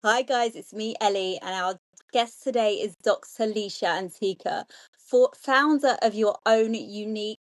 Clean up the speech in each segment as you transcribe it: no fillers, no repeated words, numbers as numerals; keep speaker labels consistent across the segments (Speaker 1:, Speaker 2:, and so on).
Speaker 1: Hi guys, it's me, Ellie, and our guest today is Dr. Lisha Antiqua, founder of your own university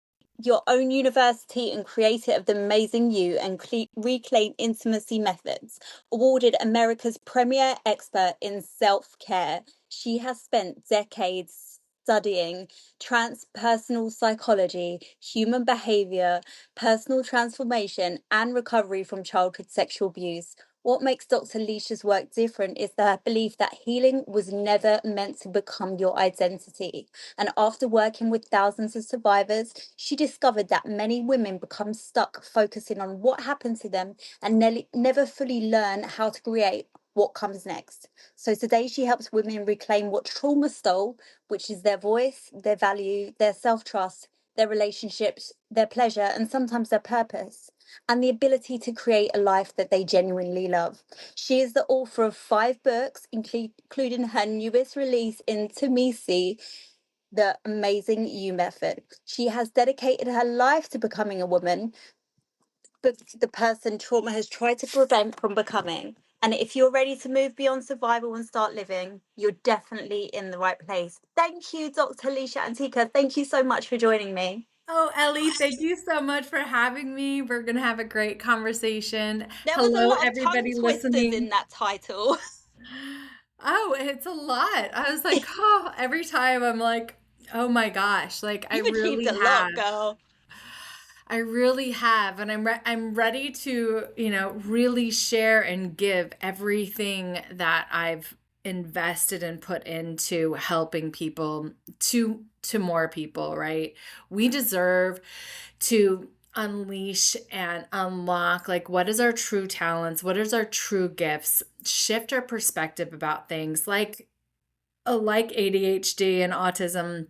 Speaker 1: and creator of the Amazing You and Reclaim Intimacy Methods, awarded America's premier expert in self-care. She has spent decades studying transpersonal psychology, human behavior, personal transformation, and recovery from childhood sexual abuse. What makes Dr. Lisha's work different is the belief that healing was never meant to become your identity. And after working with thousands of survivors, she discovered that many women become stuck focusing on what happened to them and never fully learn how to create what comes next. So today she helps women reclaim what trauma stole, which is their voice, their value, their self trust, their relationships, their pleasure, and sometimes their purpose, and the ability to create a life that they genuinely love. She is the author of 5 books, including her newest release, Intimacy, The Amazing You Method. She has dedicated her life to becoming a woman, but the person trauma has tried to prevent from becoming. And if you're ready to move beyond survival and start living, you're definitely in the right place. Thank you, Dr. Lisha Antiqua. Thank you so much for joining me.
Speaker 2: Oh, Ellie, thank you so much for having me. We're going to have a great conversation.
Speaker 1: There was a
Speaker 2: Hello,
Speaker 1: lot of tongue
Speaker 2: everybody
Speaker 1: twisters in
Speaker 2: listening.
Speaker 1: that title.
Speaker 2: Oh, it's a lot. I was like, oh, every time I'm like, oh my gosh, like
Speaker 1: You've achieved a lot, girl.
Speaker 2: I really have, and I'm ready to, really share and give everything that I've invested and put into helping people to more people, right? We deserve to unleash and unlock like what is our true talents, what is our true gifts, shift our perspective about things like ADHD and autism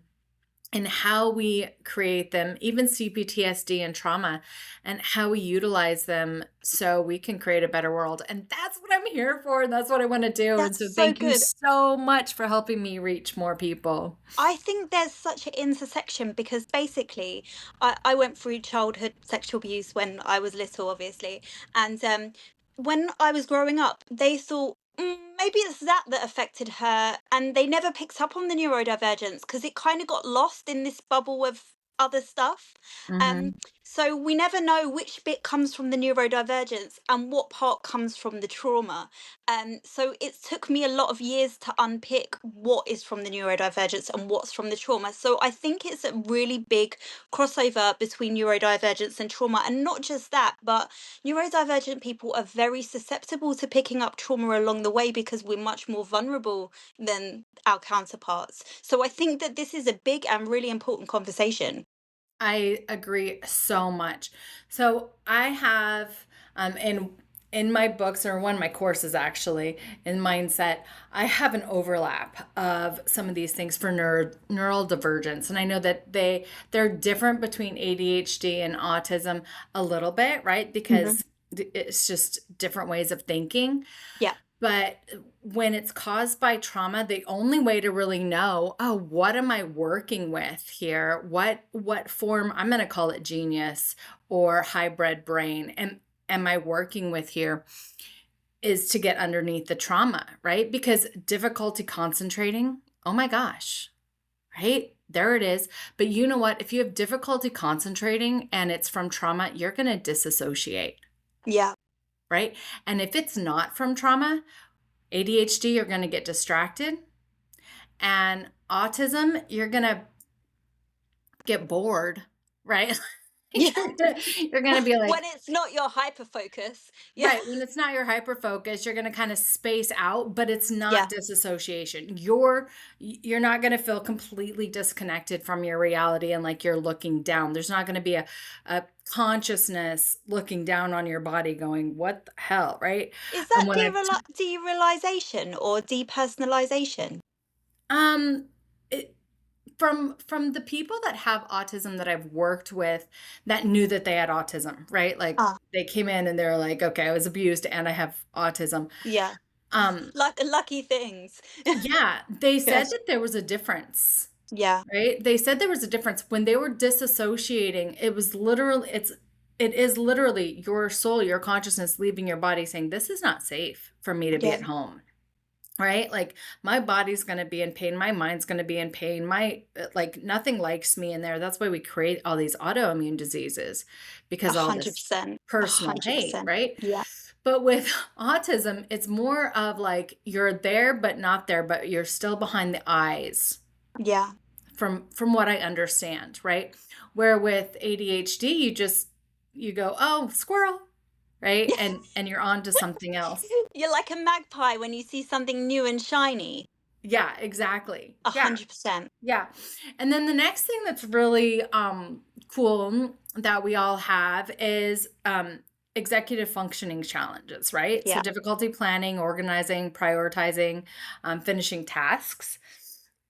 Speaker 2: and how we create them, even CPTSD and trauma, and how we utilize them so we can create a better world. And that's what I'm here for. And that's what I want to do. And
Speaker 1: That's
Speaker 2: so
Speaker 1: so
Speaker 2: thank you
Speaker 1: good.
Speaker 2: so much for helping me reach more people.
Speaker 1: I think there's such an intersection because basically, I went through childhood sexual abuse when I was little, obviously. And when I was growing up, they thought, maybe it's that affected her. And they never picked up on the neurodivergence because it kind of got lost in this bubble of other stuff. Um,
Speaker 2: Hmm.
Speaker 1: so we never know which bit comes from the neurodivergence and what part comes from the trauma. So it took me a lot of years to unpick what is from the neurodivergence and what's from the trauma. So I think it's a really big crossover between neurodivergence and trauma. And not just that, but neurodivergent people are very susceptible to picking up trauma along the way because we're much more vulnerable than our counterparts. So I think that this is a big and really important conversation.
Speaker 2: I agree so much. So I have in my books or one of my courses actually in mindset, I have an overlap of some of these things for neural divergence. And I know that they're different between ADHD and autism a little bit, right?
Speaker 1: Hmm.
Speaker 2: Because it's just different ways of thinking.
Speaker 1: Yeah.
Speaker 2: But when it's caused by trauma, the only way to really know, oh, what am I working with here? What form, I'm going to call it genius or hybrid brain, am I working with here, is to get underneath the trauma, right? Because difficulty concentrating, oh my gosh, right? There it is. But you know what? If you have difficulty concentrating and it's from trauma, you're going to disassociate,
Speaker 1: Yeah.
Speaker 2: right? And if it's not from trauma, ADHD, you're going to get distracted. And autism, you're going to get bored, right?
Speaker 1: Yeah.
Speaker 2: You're going to be like,
Speaker 1: When it's not your hyper focus. Yeah.
Speaker 2: right, when it's not your hyper focus, you're going to kind of space out, but it's
Speaker 1: Yeah.
Speaker 2: not disassociation. You're not going to feel completely disconnected from your reality and like you're looking down. There's not going to be a consciousness looking down on your body going, what the hell, right?
Speaker 1: Is
Speaker 2: And
Speaker 1: that
Speaker 2: when I
Speaker 1: derealization or depersonalization?
Speaker 2: um it, from the people that have autism that I've worked with that knew that they had autism, right? Like
Speaker 1: Ah,
Speaker 2: they came in and they're like, okay, I was abused and I have autism.
Speaker 1: yeah.
Speaker 2: Um,
Speaker 1: Like lucky things.
Speaker 2: yeah, they said
Speaker 1: Yes.
Speaker 2: that there was a difference,
Speaker 1: Yeah.
Speaker 2: right? They said there was a difference when they were disassociating. It is literally your soul, your consciousness leaving your body saying, this is not safe for me to be
Speaker 1: Yeah.
Speaker 2: at home. right? Like my body's going to be in pain. My mind's going to be in pain. Like nothing likes me in there. That's why we create all these autoimmune diseases, because all this
Speaker 1: 100%.
Speaker 2: personal hate,
Speaker 1: 100%.
Speaker 2: right?
Speaker 1: Yeah.
Speaker 2: But with autism, it's more of like you're there, but not there, but you're still behind the eyes
Speaker 1: Yeah.
Speaker 2: from what I understand, right? Where with ADHD, you go, oh, squirrel, right? And you're on to something else.
Speaker 1: You're like a magpie when you see something new and shiny.
Speaker 2: Yeah, exactly.
Speaker 1: A
Speaker 2: Yeah.
Speaker 1: 100%.
Speaker 2: Yeah. And then the next thing that's really cool that we all have is executive functioning challenges, right? So
Speaker 1: Yeah.
Speaker 2: difficulty planning, organizing, prioritizing, finishing tasks.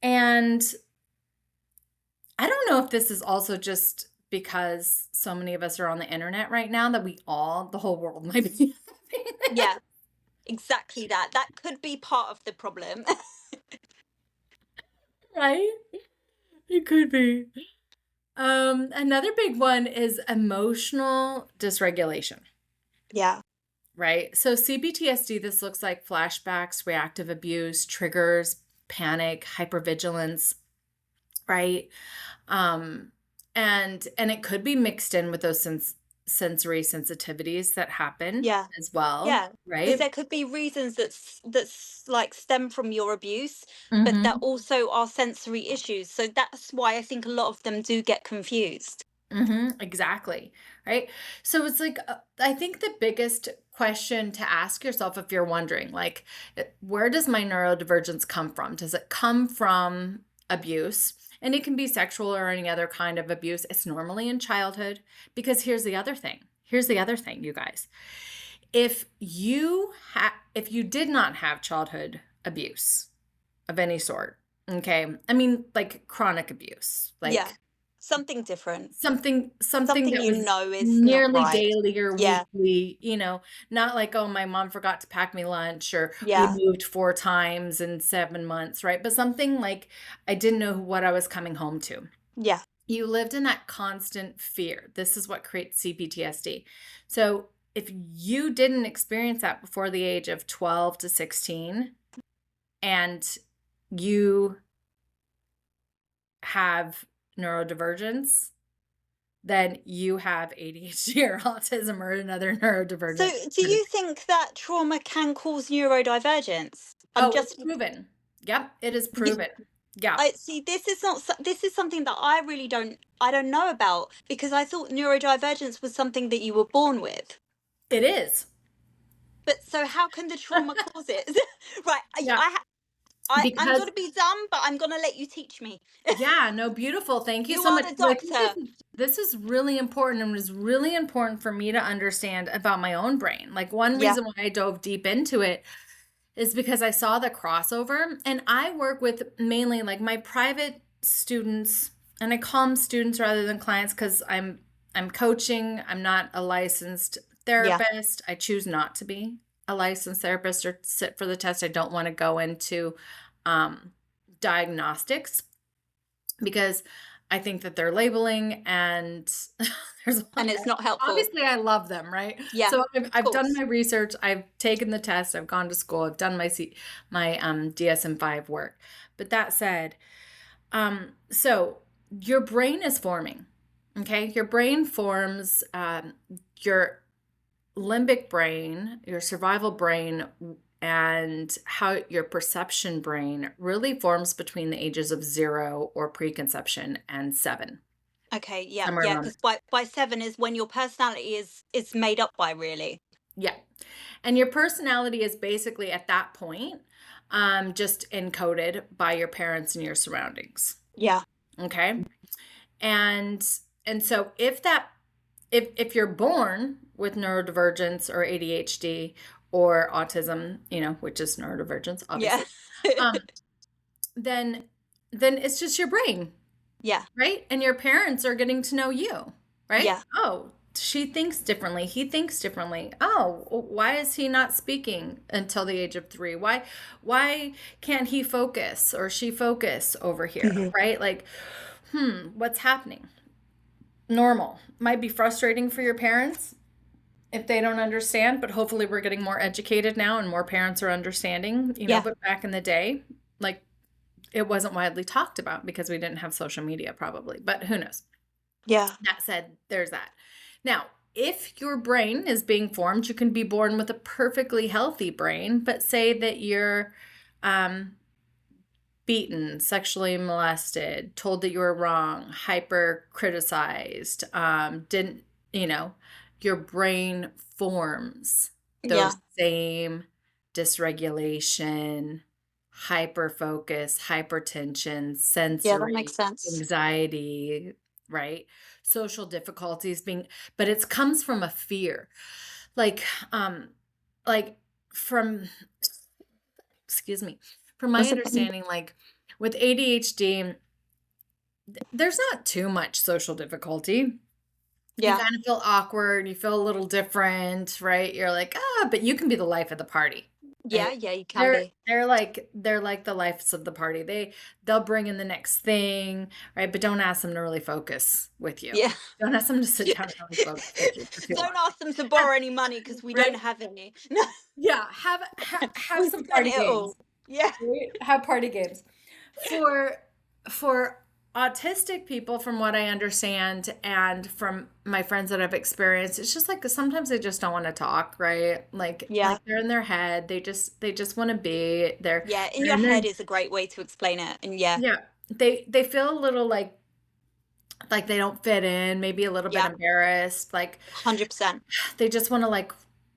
Speaker 2: And I don't know if this is also just because so many of us are on the internet right now that the whole world might be having this,
Speaker 1: Yeah. Exactly that. That could be part of the problem.
Speaker 2: right? It could be. Another big one is emotional dysregulation,
Speaker 1: Yeah.
Speaker 2: right? So CPTSD, this looks like flashbacks, reactive abuse, triggers, panic, hypervigilance, right? Um, and it could be mixed in with those sensory sensitivities that happen
Speaker 1: Yeah.
Speaker 2: as well,
Speaker 1: Yeah. Because
Speaker 2: right?
Speaker 1: there could be reasons that's like stem from your abuse, but that
Speaker 2: Mm-hmm.
Speaker 1: also are sensory issues. So that's why I think a lot of them do get confused.
Speaker 2: Mm-hmm, exactly. Right. So it's like, I think the biggest question to ask yourself, if you're wondering, like, where does my neurodivergence come from? Does it come from abuse? And it can be sexual or any other kind of abuse. It's normally in childhood. Because here's the other thing. Here's the other thing, you guys. If you did not have childhood abuse of any sort, okay, I mean, like chronic abuse,
Speaker 1: Yeah.
Speaker 2: like
Speaker 1: Something different.
Speaker 2: something
Speaker 1: Something
Speaker 2: that
Speaker 1: you
Speaker 2: was
Speaker 1: know is not
Speaker 2: nearly
Speaker 1: right.
Speaker 2: daily or
Speaker 1: Yeah.
Speaker 2: weekly, not like, oh, my mom forgot to pack me lunch, or we
Speaker 1: Yeah.
Speaker 2: moved 4 times in 7 months, right? But something like I didn't know what I was coming home to.
Speaker 1: Yeah.
Speaker 2: You lived in that constant fear. This is what creates CPTSD. So if you didn't experience that before the age of 12 to 16, and you have neurodivergence, then you have ADHD or autism or another
Speaker 1: So,
Speaker 2: neurodivergent.
Speaker 1: do you think that trauma can cause neurodivergence? I'm
Speaker 2: Oh, it's
Speaker 1: just,
Speaker 2: proven. Yep, it is
Speaker 1: y-
Speaker 2: proven. Yeah,
Speaker 1: I see. This is not. This is something that I really don't. I don't know about because I thought neurodivergence was something that you were born with.
Speaker 2: it is.
Speaker 1: But so, how can the trauma cause it? Right.
Speaker 2: Yeah,
Speaker 1: I'm
Speaker 2: because
Speaker 1: gonna be dumb, but I'm gonna let you teach me.
Speaker 2: yeah, no, beautiful. Thank you
Speaker 1: You
Speaker 2: so
Speaker 1: are
Speaker 2: much.
Speaker 1: the
Speaker 2: So I think
Speaker 1: doctor.
Speaker 2: this is really important, and it was really important for me to understand about my own brain. Like one
Speaker 1: Yeah.
Speaker 2: reason why I dove deep into it is because I saw the crossover, and I work with mainly like my private students, and I call them students rather than clients because I'm coaching. I'm not a licensed
Speaker 1: Yeah.
Speaker 2: therapist. I choose not to be a licensed therapist or sit for the test. I don't want to go into um, diagnostics because I think that they're labeling, and there's
Speaker 1: And it's not helpful.
Speaker 2: obviously I love them, right?
Speaker 1: Yeah.
Speaker 2: So
Speaker 1: Of
Speaker 2: I've done
Speaker 1: course.
Speaker 2: my research, I've taken the test, I've gone to school, I've done my DSM-5 work. But that said, so your brain is forming, okay? Your brain forms, your limbic brain, your survival brain, and how your perception brain really forms between the ages of 0 or preconception and 7,
Speaker 1: Okay. Yeah.
Speaker 2: somewhere
Speaker 1: Yeah.
Speaker 2: around
Speaker 1: Because by 7 is when your personality is made up by really.
Speaker 2: there. Yeah. And your personality is basically at that point just encoded by your parents and your surroundings.
Speaker 1: Yeah.
Speaker 2: Okay. And so if you're born with neurodivergence or ADHD or autism, which is neurodivergence,
Speaker 1: Yeah.
Speaker 2: obviously, um, then it's just your brain,
Speaker 1: Yeah.
Speaker 2: right? And your parents are getting to know you, right?
Speaker 1: Yeah.
Speaker 2: Oh, she thinks differently. He thinks differently. Oh, why is he not speaking until the age of 3? Why can't he focus or she focus over here,
Speaker 1: Hmm.
Speaker 2: right? Like, what's happening? Normal. Might be frustrating for your parents. if they don't understand, but hopefully we're getting more educated now and more parents are understanding,
Speaker 1: Yeah.
Speaker 2: but back in the day, like it wasn't widely talked about because we didn't have social media probably, but who knows?
Speaker 1: Yeah.
Speaker 2: That said, there's that. Now, if your brain is being formed, you can be born with a perfectly healthy brain, but say that you're um, beaten, sexually molested, told that you were wrong, hyper criticized, didn't, you know, your brain forms
Speaker 1: Yeah.
Speaker 2: those same dysregulation, hyper focus, hypertension,
Speaker 1: Yeah, that makes
Speaker 2: sensory
Speaker 1: sense.
Speaker 2: anxiety, right? Social difficulties being, but it comes from a fear. Like, um, like from, excuse me, from my
Speaker 1: That's a-
Speaker 2: understanding, like with ADHD, there's not too much social difficulty. You
Speaker 1: Yeah.
Speaker 2: kind of feel awkward, you feel a little different, right? You're like, but you can be the life of the party.
Speaker 1: Yeah,
Speaker 2: Right?
Speaker 1: yeah, you can
Speaker 2: They're
Speaker 1: be.
Speaker 2: they're like the lives of the party. They'll bring in the next thing, right? But don't ask them to really focus with you.
Speaker 1: Yeah.
Speaker 2: Don't ask them to sit down and really focus with you for too long.
Speaker 1: Don't ask them to
Speaker 2: Have-
Speaker 1: borrow any money because we don't
Speaker 2: right?
Speaker 1: have any. No,
Speaker 2: Yeah, have
Speaker 1: we
Speaker 2: some
Speaker 1: spent
Speaker 2: party
Speaker 1: it all.
Speaker 2: games.
Speaker 1: Yeah.
Speaker 2: Right? Have party games. For for autistic people, from what I understand and from my friends that I've experienced, it's just like sometimes they just don't want to talk, right? Like
Speaker 1: Yeah.
Speaker 2: they're in their head. They just want to be there.
Speaker 1: Yeah. In
Speaker 2: They're
Speaker 1: your
Speaker 2: in their
Speaker 1: head is a great way to explain it. And yeah.
Speaker 2: yeah. They feel a little like they don't fit in, maybe a little bit
Speaker 1: Yeah.
Speaker 2: embarrassed, like
Speaker 1: 100%.
Speaker 2: they just want to like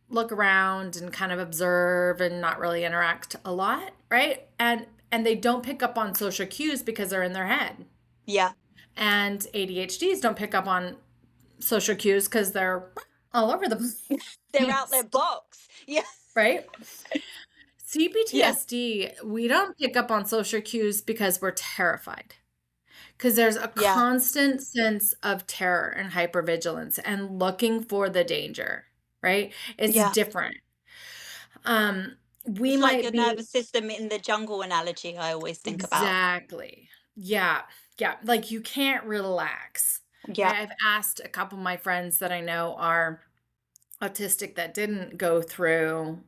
Speaker 2: look around and kind of observe and not really interact a lot, right? And they don't pick up on social cues because they're in their head.
Speaker 1: Yeah.
Speaker 2: And ADHDs don't pick up on social cues because they're all over the
Speaker 1: They're out their
Speaker 2: place,
Speaker 1: box. Yeah.
Speaker 2: right?
Speaker 1: Yeah.
Speaker 2: CPTSD, we don't pick up on social cues because we're terrified. Because there's a
Speaker 1: Yeah.
Speaker 2: constant sense of terror and hypervigilance and looking for the danger, right? It's
Speaker 1: Yeah.
Speaker 2: different. We
Speaker 1: It's like
Speaker 2: might
Speaker 1: your
Speaker 2: be
Speaker 1: nervous system in the jungle analogy I always think about.
Speaker 2: exactly. Yeah. Yeah. Like you can't relax,
Speaker 1: Yeah.
Speaker 2: right? I've asked a couple of my friends that I know are autistic that didn't go through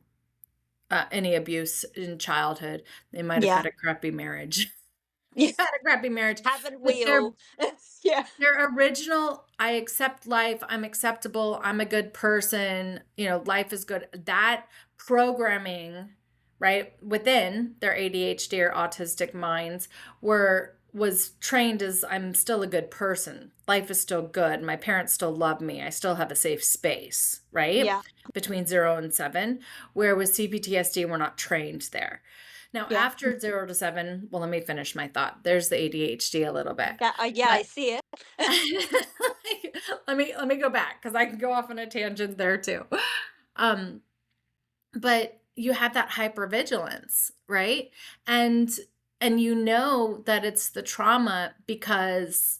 Speaker 2: any abuse in childhood. They might have
Speaker 1: Yeah.
Speaker 2: had a crappy marriage.
Speaker 1: Yeah.
Speaker 2: Had a crappy marriage,
Speaker 1: Haven't
Speaker 2: but
Speaker 1: we all? Yeah.
Speaker 2: their original, I accept life, I'm acceptable, I'm a good person, life is good. That programming, right, within their ADHD or autistic minds was trained as I'm still a good person. Life is still good. My parents still love me. I still have a safe space, right?
Speaker 1: Yeah.
Speaker 2: Between 0 and 7. Where with CPTSD, we're not trained there. Now,
Speaker 1: Yeah.
Speaker 2: after 0 to 7, well, let me finish my thought. There's the ADHD a little bit.
Speaker 1: That, yeah, I
Speaker 2: But
Speaker 1: see it.
Speaker 2: let me go back because I can go off on a tangent there too. Um, but you have that hypervigilance, right? And you know that it's the trauma because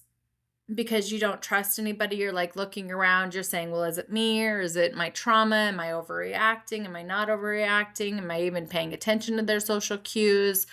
Speaker 2: you don't trust anybody. You're like looking around, you're saying, well, is it me or is it my trauma? Am I overreacting? Am I not overreacting? Am I even paying attention to their social cues?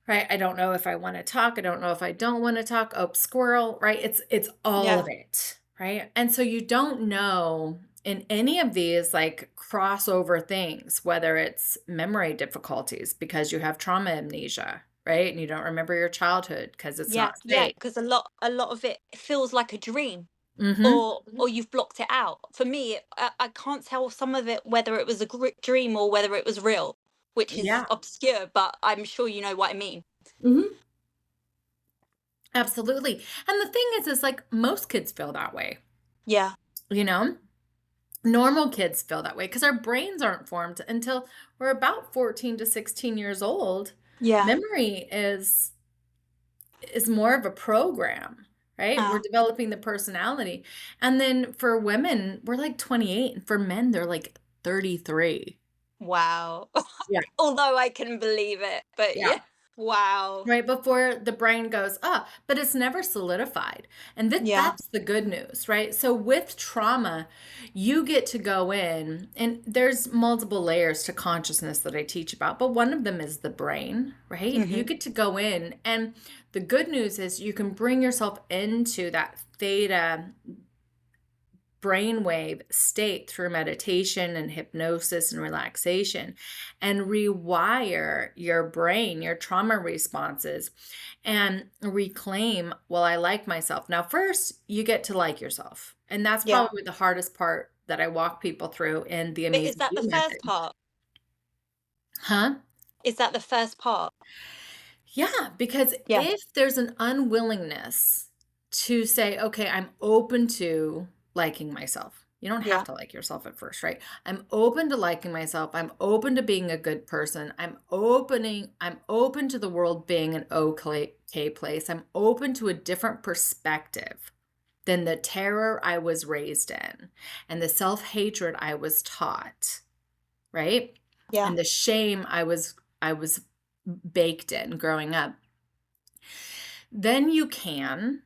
Speaker 2: Right? I don't know if I want to talk. I don't know if I don't want to talk. Oh, squirrel, right? It's all of
Speaker 1: Yeah.
Speaker 2: it, right? And so you don't know in any of these like crossover things, whether it's memory difficulties because you have trauma amnesia, right? And you don't remember your childhood because it's
Speaker 1: Yeah.
Speaker 2: not
Speaker 1: Yeah.
Speaker 2: safe.
Speaker 1: Because a lot of it feels like a dream.
Speaker 2: Mm-hmm.
Speaker 1: Or you've blocked it out. For me, I can't tell some of it whether it was a dream or whether it was real, which is
Speaker 2: Yeah.
Speaker 1: obscure, but I'm sure you know what I mean.
Speaker 2: Mm-hmm. Absolutely. And the thing is like most kids feel that way,
Speaker 1: Yeah.
Speaker 2: you know? Normal kids feel that way because our brains aren't formed until we're about 14 to 16 years old.
Speaker 1: Yeah.
Speaker 2: Memory is more of a program, right? We're
Speaker 1: Uh,
Speaker 2: developing the personality. And then for women, we're like 28, and for men, they're like 33.
Speaker 1: wow.
Speaker 2: Yeah.
Speaker 1: Although I can believe it, but
Speaker 2: Yeah.
Speaker 1: yeah. Wow.
Speaker 2: Right before the brain goes, but it's never solidified. And
Speaker 1: Yeah.
Speaker 2: that's the good news, right? So with trauma, you get to go in, and there's multiple layers to consciousness that I teach about, but one of them is the brain, right? You
Speaker 1: Hmm.
Speaker 2: get to go in, and the good news is you can bring yourself into that theta brainwave state through meditation and hypnosis and relaxation and rewire your brain, your trauma responses, and reclaim, well, I like myself. Now, first, you get to like yourself. And that's
Speaker 1: Yeah.
Speaker 2: probably the hardest part that I walk people through in the
Speaker 1: But is
Speaker 2: Amazing
Speaker 1: that the
Speaker 2: You
Speaker 1: first
Speaker 2: method.
Speaker 1: part?
Speaker 2: Huh?
Speaker 1: Is that the first part?
Speaker 2: Yeah, because
Speaker 1: Yeah.
Speaker 2: if there's an unwillingness to say, okay, I'm open to liking myself. You don't have
Speaker 1: Yeah.
Speaker 2: to like yourself at first, right? I'm open to liking myself. I'm open to being a good person. I'm open to the world being an okay place. I'm open to a different perspective than the terror I was raised in and the self-hatred I was taught, right?
Speaker 1: Yeah.
Speaker 2: And the shame I was baked in growing up. Then you can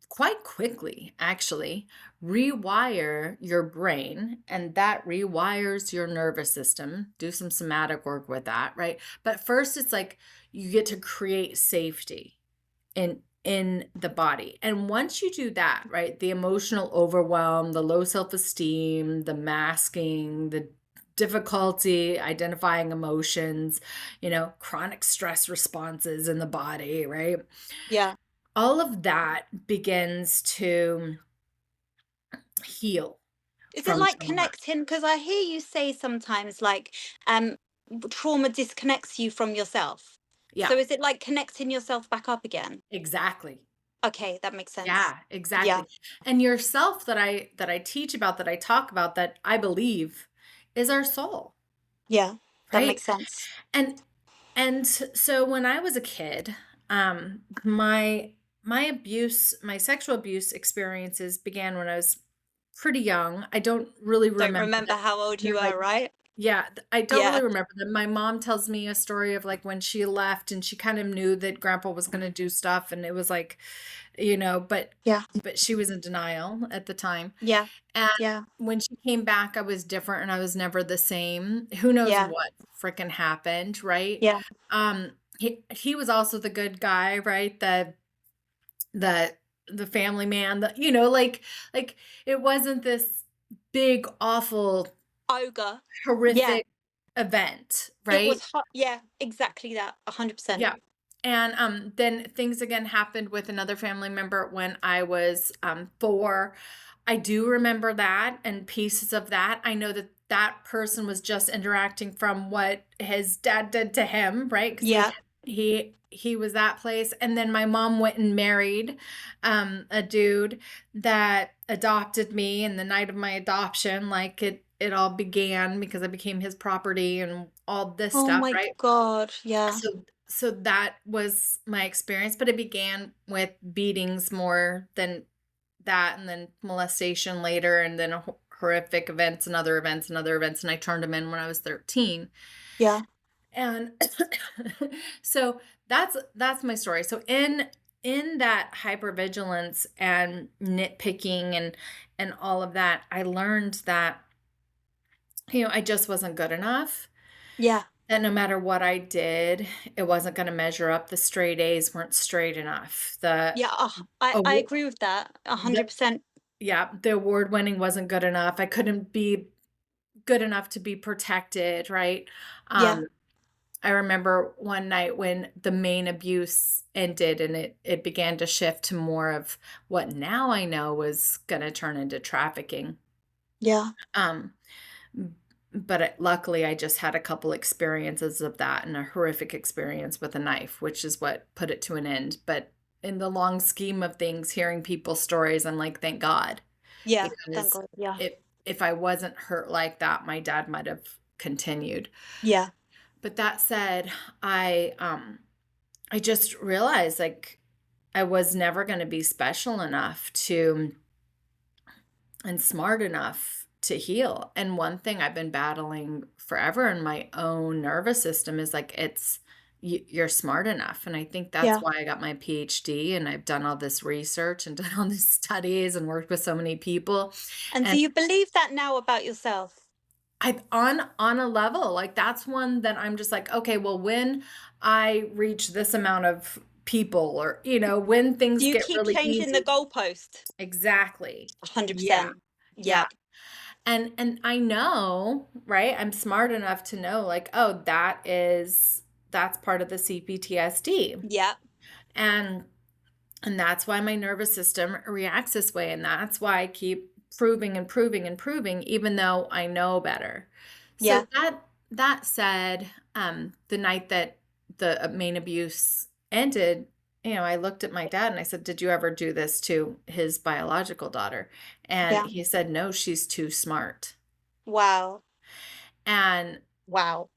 Speaker 2: quite quickly actually rewire your brain, and that rewires your nervous system. Do some somatic work with that, right? But first it's like you get to create safety in the body. And once you do that, right, the emotional overwhelm, the low self-esteem, the masking, the difficulty identifying emotions, chronic stress responses in the body, right?
Speaker 1: Yeah.
Speaker 2: All of that begins to heal
Speaker 1: Is it
Speaker 2: from
Speaker 1: like
Speaker 2: trauma.
Speaker 1: connecting? Because I hear you say sometimes like um trauma disconnects you from yourself.
Speaker 2: Yeah,
Speaker 1: So is it like connecting yourself back up again?
Speaker 2: exactly.
Speaker 1: Okay, that makes sense.
Speaker 2: Yeah,
Speaker 1: Yeah.
Speaker 2: exactly. And yourself that I teach about, that I talk about, that I believe is our soul,
Speaker 1: Yeah. That
Speaker 2: right?
Speaker 1: makes sense.
Speaker 2: And so when I was a kid, my sexual abuse experiences began when I was pretty young. I don't really
Speaker 1: Don't
Speaker 2: remember
Speaker 1: remember
Speaker 2: them.
Speaker 1: how old
Speaker 2: They're
Speaker 1: you
Speaker 2: like,
Speaker 1: were, right?
Speaker 2: yeah, I don't
Speaker 1: Yeah.
Speaker 2: really remember them. My mom tells me a story of like when she left and she kind of knew that grandpa was going to do stuff, and it was like, but
Speaker 1: Yeah.
Speaker 2: she was in denial at the time.
Speaker 1: Yeah.
Speaker 2: And
Speaker 1: Yeah.
Speaker 2: when she came back, I was different and I was never the same. Who knows
Speaker 1: Yeah.
Speaker 2: what freaking happened, right?
Speaker 1: Yeah.
Speaker 2: Um, he was also the good guy, right? The the family man, like it wasn't this big, awful,
Speaker 1: Ogre. Yeah.
Speaker 2: horrific event,
Speaker 1: It was
Speaker 2: right?
Speaker 1: hot. Yeah, exactly that. 100%.
Speaker 2: Yeah. And then things again happened with another family member when I was 4. I do remember that and pieces of that. I know that that person was just interacting from what his dad did to him, right? Because
Speaker 1: Yeah.
Speaker 2: he was that place. And then my mom went and married a dude that adopted me. And the night of my adoption, like it all began because I became his property and all this
Speaker 1: Oh
Speaker 2: stuff,
Speaker 1: my
Speaker 2: right?
Speaker 1: God. Yeah.
Speaker 2: So that was my experience, but it began with beatings more than that, and then molestation later, and then horrific events and other events and other events, and I turned them in when I was 13.
Speaker 1: Yeah.
Speaker 2: And so that's my story. So in that hypervigilance and nitpicking and all of that, I learned that I just wasn't good enough.
Speaker 1: Yeah.
Speaker 2: That no matter what I did, it wasn't going to measure up. The straight A's weren't straight enough.
Speaker 1: Yeah. I
Speaker 2: Awa-
Speaker 1: agree with that.
Speaker 2: the
Speaker 1: 100%.
Speaker 2: yeah, the award winning wasn't good enough. I couldn't be good enough to be protected, right?
Speaker 1: Yeah.
Speaker 2: Um, I remember one night when the main abuse ended and it began to shift to more of what now I know was going to turn into trafficking.
Speaker 1: Yeah.
Speaker 2: Um, but luckily I just had a couple experiences of that and a horrific experience with a knife, which is what put it to an end. But in the long scheme of things, hearing people's stories, I'm like, thank God,
Speaker 1: Yeah. Thank
Speaker 2: because
Speaker 1: God. Yeah.
Speaker 2: if I wasn't hurt like that, my dad might have continued.
Speaker 1: Yeah.
Speaker 2: But that said, I just realized like I was never going to be special enough to and smart enough to heal. And one thing I've been battling forever in my own nervous system is like you're smart enough. And I think that's
Speaker 1: Yeah.
Speaker 2: why I got my PhD and I've done all this research and done all these studies and worked with so many people.
Speaker 1: And do
Speaker 2: And
Speaker 1: you believe that now about yourself?
Speaker 2: I on a level, like that's one that I'm just like, okay, well, when I reach this amount of people or when
Speaker 1: Do
Speaker 2: things
Speaker 1: you
Speaker 2: get
Speaker 1: keep
Speaker 2: really
Speaker 1: changing the
Speaker 2: easy.
Speaker 1: goalpost?
Speaker 2: Exactly. Yeah.
Speaker 1: 100%.
Speaker 2: Yeah.
Speaker 1: Yeah.
Speaker 2: And I know, right? I'm smart enough to know like, oh, that's part of the CPTSD.
Speaker 1: Yeah.
Speaker 2: And and that's why my nervous system reacts this way. And that's why I keep proving and proving and proving, even though I know better. So
Speaker 1: Yeah.
Speaker 2: that said, the night that the main abuse ended, I looked at my dad and I said, "Did you ever do this to his biological daughter?" And
Speaker 1: Yeah.
Speaker 2: he said, "No, she's too smart."
Speaker 1: Wow.
Speaker 2: And
Speaker 1: Wow.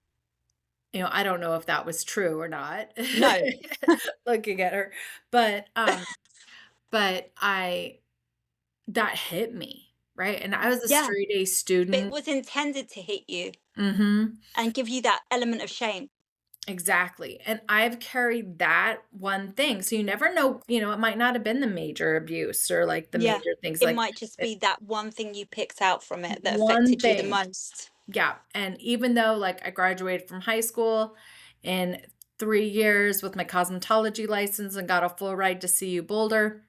Speaker 2: I don't know if that was true or not,
Speaker 1: No.
Speaker 2: looking at her, but but I that hit me, right? And I was a
Speaker 1: Yeah.
Speaker 2: straight A
Speaker 1: But it
Speaker 2: student.
Speaker 1: was intended to hit you
Speaker 2: Mhm.
Speaker 1: and give you that element of shame.
Speaker 2: Exactly. And I've carried that one thing. So you never know, it might not have been the major abuse or like the
Speaker 1: Yeah.
Speaker 2: major things
Speaker 1: It
Speaker 2: like
Speaker 1: might just
Speaker 2: it,
Speaker 1: be that one thing you picked out from it that
Speaker 2: one
Speaker 1: affected you the
Speaker 2: thing.
Speaker 1: most.
Speaker 2: Yeah. And even though like I graduated from high school in 3 years with my cosmetology license and got a full ride to CU Boulder,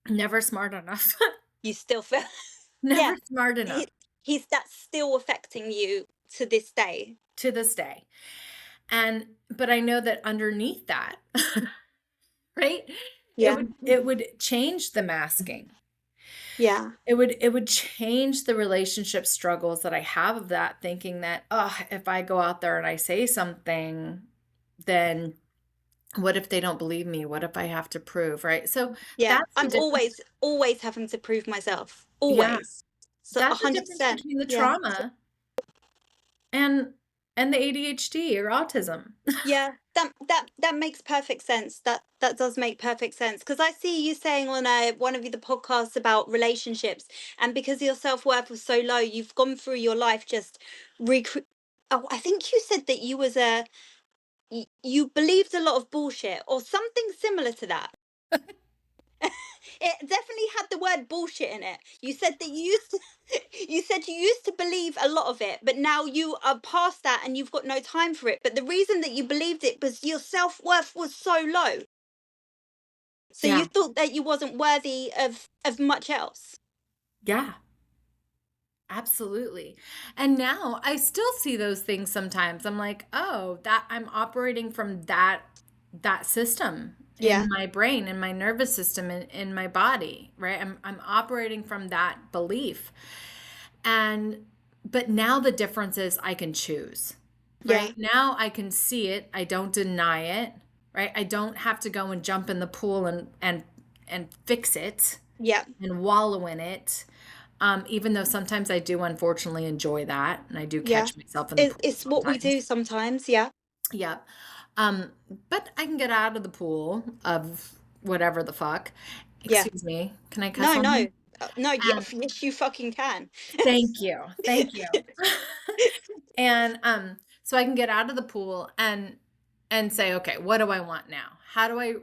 Speaker 2: never smart enough.
Speaker 1: You still feel, yeah.
Speaker 2: Never smart enough
Speaker 1: He, that's still affecting you to this day.
Speaker 2: to this day. But I know that underneath that, right?
Speaker 1: Yeah.
Speaker 2: It would change the masking.
Speaker 1: Yeah.
Speaker 2: It would change the relationship struggles that I have of that, thinking that, oh, if I go out there and I say something, then what if they don't believe me? What if I have to prove, right? So
Speaker 1: Yeah.
Speaker 2: that's the
Speaker 1: I'm
Speaker 2: difference.
Speaker 1: always having to prove myself.
Speaker 2: Yeah,
Speaker 1: Always. So
Speaker 2: that's the difference
Speaker 1: 100%.
Speaker 2: between the
Speaker 1: Yeah.
Speaker 2: trauma and the ADHD or autism.
Speaker 1: Yeah, that makes perfect sense. That does make perfect sense because I see you saying on one of the podcasts about relationships, and because your self-worth was so low, you've gone through your life just recre oh, I think you said that you believed a lot of bullshit or something similar to that. It definitely had the word bullshit in it. You said that you used to, you said you used to believe a lot of it, but now you are past that and you've got no time for it. But the reason that you believed it was your self-worth was so low. So you
Speaker 2: Yeah.
Speaker 1: thought that you wasn't worthy of much else.
Speaker 2: Yeah. Absolutely. And now I still see those things sometimes. I'm like, "Oh, that I'm operating from that system in
Speaker 1: Yeah.
Speaker 2: my brain, in my nervous system, in my body, right? I'm operating from that belief." And but now the difference is I can choose.
Speaker 1: Yeah.
Speaker 2: Right? Now I can see it. I don't deny it, right? I don't have to go and jump in the pool and fix it
Speaker 1: Yeah.
Speaker 2: and wallow in it. Even though sometimes I do unfortunately enjoy that, and I do
Speaker 1: Yeah.
Speaker 2: catch myself in the pool
Speaker 1: It's what we do
Speaker 2: sometimes.
Speaker 1: sometimes. Yeah.
Speaker 2: Yeah. Um, but I can get out of the pool of whatever the fuck.
Speaker 1: Yeah.
Speaker 2: Excuse me. Can I cuss
Speaker 1: No,
Speaker 2: on here?
Speaker 1: no. No, yeah,
Speaker 2: Um,
Speaker 1: yes, you fucking can.
Speaker 2: Thank you. Thank you. And so I can get out of the pool and say, okay, what do I want now? How do I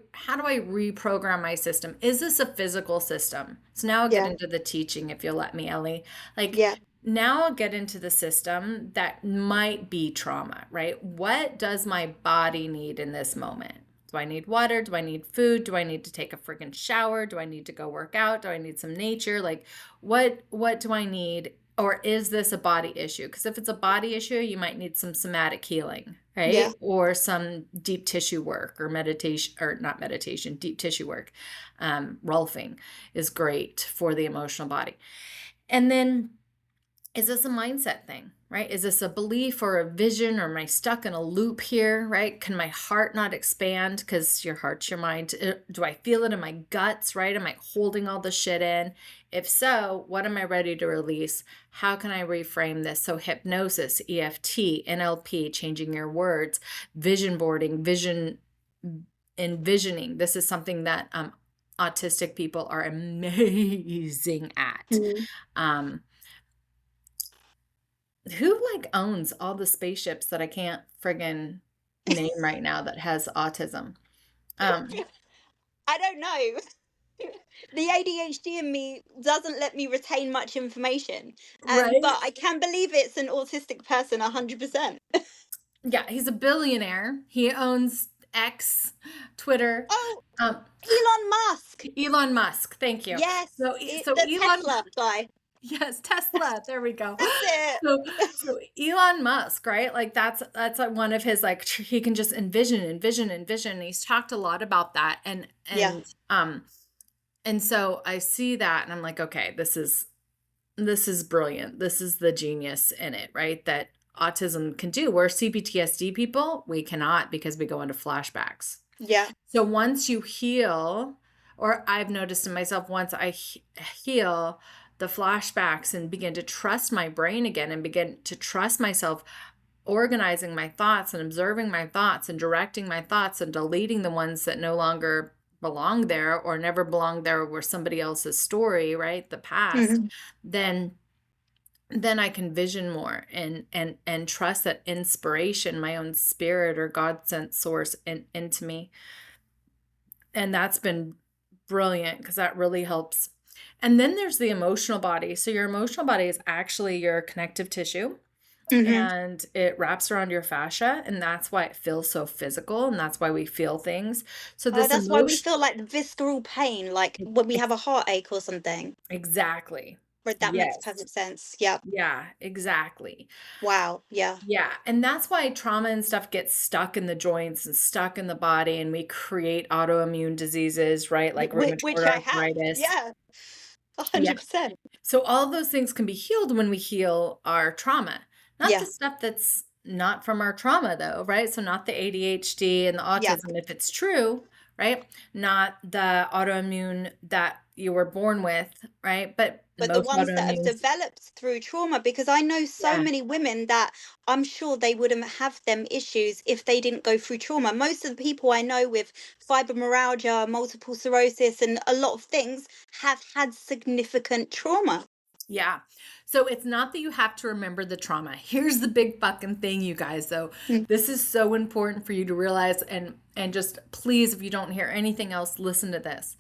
Speaker 2: reprogram my system? Is this a physical system? So now I'll get
Speaker 1: Yeah.
Speaker 2: into the teaching if you'll let me, Ellie. Like
Speaker 1: Yeah.
Speaker 2: now I'll get into the system that might be trauma, right? What does my body need in this moment? Do I need water? Do I need food? Do I need to take a freaking shower? Do I need to go work out? Do I need some nature? Like what do I need? Or is this a body issue? Because if it's a body issue, you might need some somatic healing,
Speaker 1: Yeah.
Speaker 2: right? Or some deep tissue work or meditation, or not meditation, deep tissue work. Rolfing is great for the emotional body. And then is this a mindset thing, right? Is this a belief or a vision, or am I stuck in a loop here, right? Can my heart not expand because your heart's your mind? Do I feel it in my guts, right? Am I holding all the shit in? If so, what am I ready to release? How can I reframe this? So hypnosis, EFT, NLP, changing your words, vision boarding, envisioning. This is something that autistic people are amazing at.
Speaker 1: Mm.
Speaker 2: Um, who like owns all the spaceships that I can't friggin' name right now that has autism? Um,
Speaker 1: I don't know. The ADHD in me doesn't let me retain much information.
Speaker 2: right?
Speaker 1: But I can believe it's an autistic person 100%.
Speaker 2: Yeah, he's a billionaire. He owns X, Twitter.
Speaker 1: Oh,
Speaker 2: Um,
Speaker 1: Elon Musk.
Speaker 2: Elon Musk. Thank you.
Speaker 1: Yes,
Speaker 2: So
Speaker 1: the
Speaker 2: Elon
Speaker 1: Tesla guy.
Speaker 2: Yes, Tesla. There we go.
Speaker 1: That's it.
Speaker 2: So Elon Musk, right? Like that's like one of his like he can just envision. And he's talked a lot about that.
Speaker 1: Yeah.
Speaker 2: And so I see that and I'm like, okay, this is brilliant. This is the genius in it, right? That autism can do. Where CPTSD people, we cannot because we go into flashbacks.
Speaker 1: Yeah.
Speaker 2: So once you heal, or I've noticed in myself, once I heal the flashbacks and begin to trust my brain again and begin to trust myself, organizing my thoughts and observing my thoughts and directing my thoughts and deleting the ones that no longer belong there or never belonged there were somebody else's story, right? The past,
Speaker 1: Hmm.
Speaker 2: then I can vision more and trust that inspiration, my own spirit or God sent source into me. And that's been brilliant because that really helps. And then there's the emotional body. So your emotional body is actually your connective tissue
Speaker 1: Hmm.
Speaker 2: and it wraps around your fascia. And that's why it feels so physical. And that's why we feel things. So
Speaker 1: Oh,
Speaker 2: this
Speaker 1: that's why we
Speaker 2: emotion,
Speaker 1: feel like the visceral pain, like when we have a heartache or something.
Speaker 2: exactly.
Speaker 1: Right, that makes
Speaker 2: Yes.
Speaker 1: perfect sense. Yeah.
Speaker 2: Yeah, exactly.
Speaker 1: Wow. Yeah.
Speaker 2: Yeah. And that's why trauma and stuff gets stuck in the joints and stuck in the body. And we create autoimmune diseases, right? Like
Speaker 1: Which
Speaker 2: rheumatoid
Speaker 1: I have.
Speaker 2: arthritis.
Speaker 1: Yeah.
Speaker 2: Yeah.
Speaker 1: 100%.
Speaker 2: So all of those things can be healed when we heal our trauma. Not
Speaker 1: Yeah.
Speaker 2: the stuff that's not from our trauma though, right? So not the ADHD and the
Speaker 1: Yeah.
Speaker 2: autism if it's true, right? Not the autoimmune that you were born with, right? But
Speaker 1: But the
Speaker 2: most
Speaker 1: ones that have
Speaker 2: autoimmunes,
Speaker 1: developed through trauma, because I know so
Speaker 2: yeah.
Speaker 1: many women that I'm sure they wouldn't have them issues if they didn't go through trauma. Most of the people I know with fibromyalgia, multiple sclerosis, and a lot of things have had significant trauma.
Speaker 2: Yeah. So it's not that you have to remember the trauma. Here's the big fucking thing, you guys, though.
Speaker 1: Mm.
Speaker 2: This is so important for you to realize and just please, if you don't hear anything else, listen to this.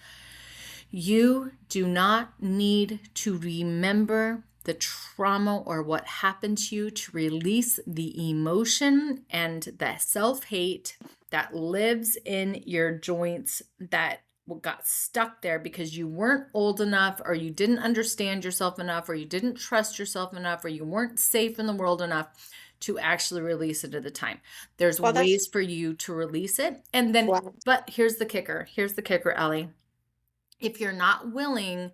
Speaker 2: You do not need to remember the trauma or what happened to you to release the emotion and the self-hate that lives in your joints that got stuck there because you weren't old enough or you didn't understand yourself enough or you didn't trust yourself enough or you weren't safe in the world enough to actually release it at the time. There's
Speaker 1: Well, that's
Speaker 2: ways for you to release it. And then,
Speaker 1: wow.
Speaker 2: but here's the kicker. Here's the kicker, Ellie. If you're not willing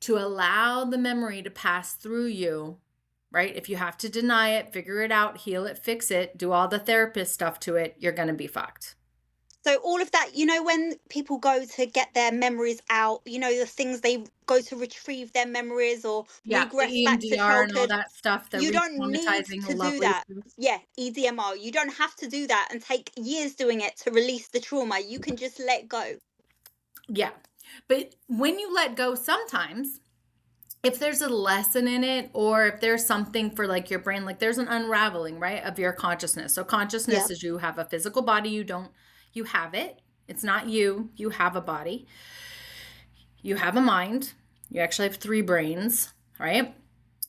Speaker 2: to allow the memory to pass through you, right? If you have to deny it, figure it out, heal it, fix it, do all the therapist stuff to it, you're going to be fucked.
Speaker 1: So all of that, when people go to get their memories out, the things they go to retrieve their memories or
Speaker 2: Yeah, the
Speaker 1: regress back to
Speaker 2: EMDR and all
Speaker 1: childhood,
Speaker 2: that stuff, the
Speaker 1: you don't need
Speaker 2: re-traumatizing, the
Speaker 1: to do
Speaker 2: lovely
Speaker 1: that.
Speaker 2: stuff.
Speaker 1: Yeah, EDMR. You don't have to do that and take years doing it to release the trauma. You can just let go.
Speaker 2: Yeah. But when you let go, sometimes if there's a lesson in it or if there's something for like your brain, like there's an unraveling, right, of your consciousness. So
Speaker 1: Yeah.
Speaker 2: consciousness is you have a physical body, you have it. It's not you have a body. You have a mind. You actually have three brains, right?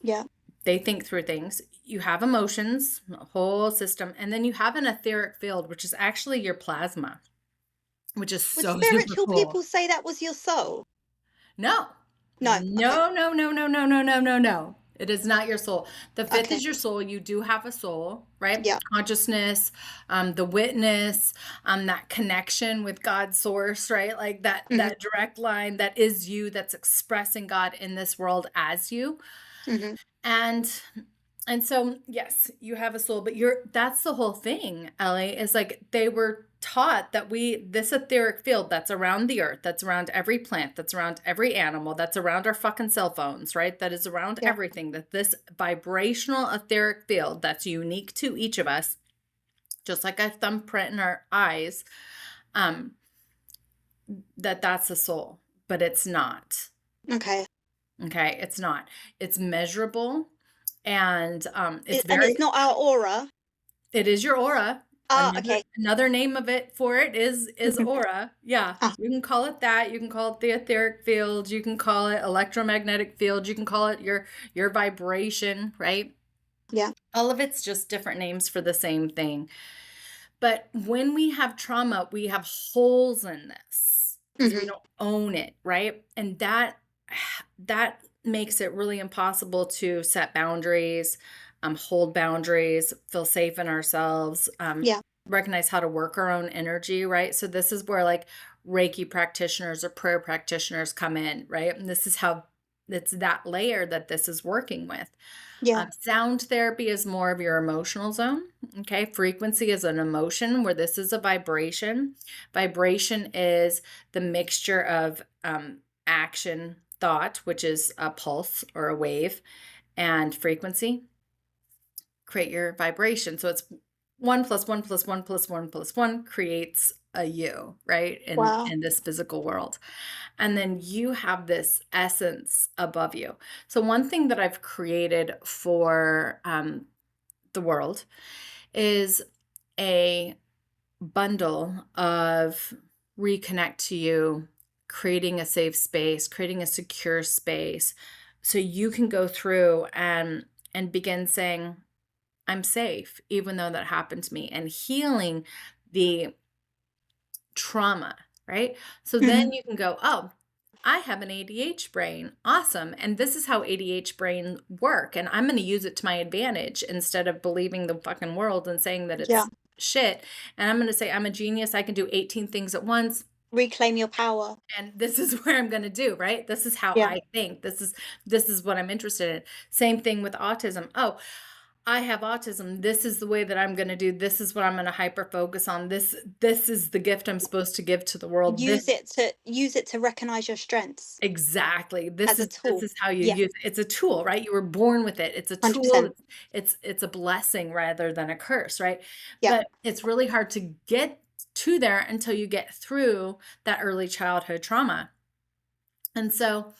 Speaker 1: Yeah.
Speaker 2: They think through things. You have emotions, a whole system, and then you have an etheric field, which is actually your plasma, which is
Speaker 1: Would
Speaker 2: so super
Speaker 1: spiritual
Speaker 2: cool.
Speaker 1: people say that was your soul?
Speaker 2: No.
Speaker 1: No. Okay.
Speaker 2: No. It is not your soul. The fifth
Speaker 1: Okay.
Speaker 2: is your soul. You do have a soul, right?
Speaker 1: Yeah.
Speaker 2: Consciousness, the witness, that connection with God's source, right? Like
Speaker 1: Hmm.
Speaker 2: that direct line that is you, that's expressing God in this world as you.
Speaker 1: Hmm.
Speaker 2: And so yes, you have a soul, but that's the whole thing, Ellie, is like they were taught that this etheric field that's around the earth, that's around every plant, that's around every animal, that's around our fucking cell phones, right? That is around
Speaker 1: Yeah.
Speaker 2: everything, that this vibrational etheric field that's unique to each of us, just like a thumbprint in our eyes, um, that's a soul, but it's not.
Speaker 1: Okay.
Speaker 2: Okay, it's not. It's measurable and it's
Speaker 1: And
Speaker 2: very
Speaker 1: it's not our aura.
Speaker 2: it is your aura.
Speaker 1: Ah, okay.
Speaker 2: Another name of it for it is aura. Yeah,
Speaker 1: Ah,
Speaker 2: you can call it that. You can call it the etheric field. You can call it electromagnetic field. You can call it your vibration, right?
Speaker 1: yeah.
Speaker 2: All of it's just different names for the same thing. But when we have trauma, we have holes in this because we
Speaker 1: Hmm.
Speaker 2: don't own it, right? And that makes it really impossible to set boundaries, hold boundaries, feel safe in ourselves,
Speaker 1: Yeah.
Speaker 2: recognize how to work our own energy, right? So this is where like Reiki practitioners or prayer practitioners come in, right? And this is how it's that layer that this is working with.
Speaker 1: Yeah.
Speaker 2: Sound therapy is more of your emotional zone. Okay. Frequency is an emotion, where this is a vibration. Vibration is the mixture of action, thought, which is a pulse or a wave, and frequency. Create your vibration. So it's one plus one plus one plus one plus one creates a you, right?
Speaker 1: Wow.
Speaker 2: In this physical world. And then you have this essence above you. So one thing that I've created for the world is a bundle of reconnect to you, creating a safe space, creating a secure space, so you can go through and begin saying, I'm safe, even though that happened to me, and healing the trauma, right? So then
Speaker 1: Hmm.
Speaker 2: you can go, oh, I have an ADH brain. Awesome. And this is how ADH brain work. And I'm going to use it to my advantage instead of believing the fucking world and saying that
Speaker 1: Yeah.
Speaker 2: it's shit. And I'm going to say, I'm a genius. I can do 18 things at once.
Speaker 1: Reclaim your power.
Speaker 2: And this is where I'm going to do, right? This is how
Speaker 1: Yeah.
Speaker 2: I think. This is what I'm interested in. Same thing with autism. Oh, I have autism. This is the way that I'm going to do. This is what I'm going to hyper focus on. This is the gift I'm supposed to give to the world.
Speaker 1: Use it to recognize your strengths
Speaker 2: Exactly.
Speaker 1: as a
Speaker 2: This
Speaker 1: tool.
Speaker 2: is how you
Speaker 1: Yeah.
Speaker 2: use it. It's a tool, right? You were born with it. It's a tool.
Speaker 1: 100%.
Speaker 2: It's a blessing rather than a curse, right?
Speaker 1: Yeah.
Speaker 2: But it's really hard to get to there until you get through that early childhood trauma. And so,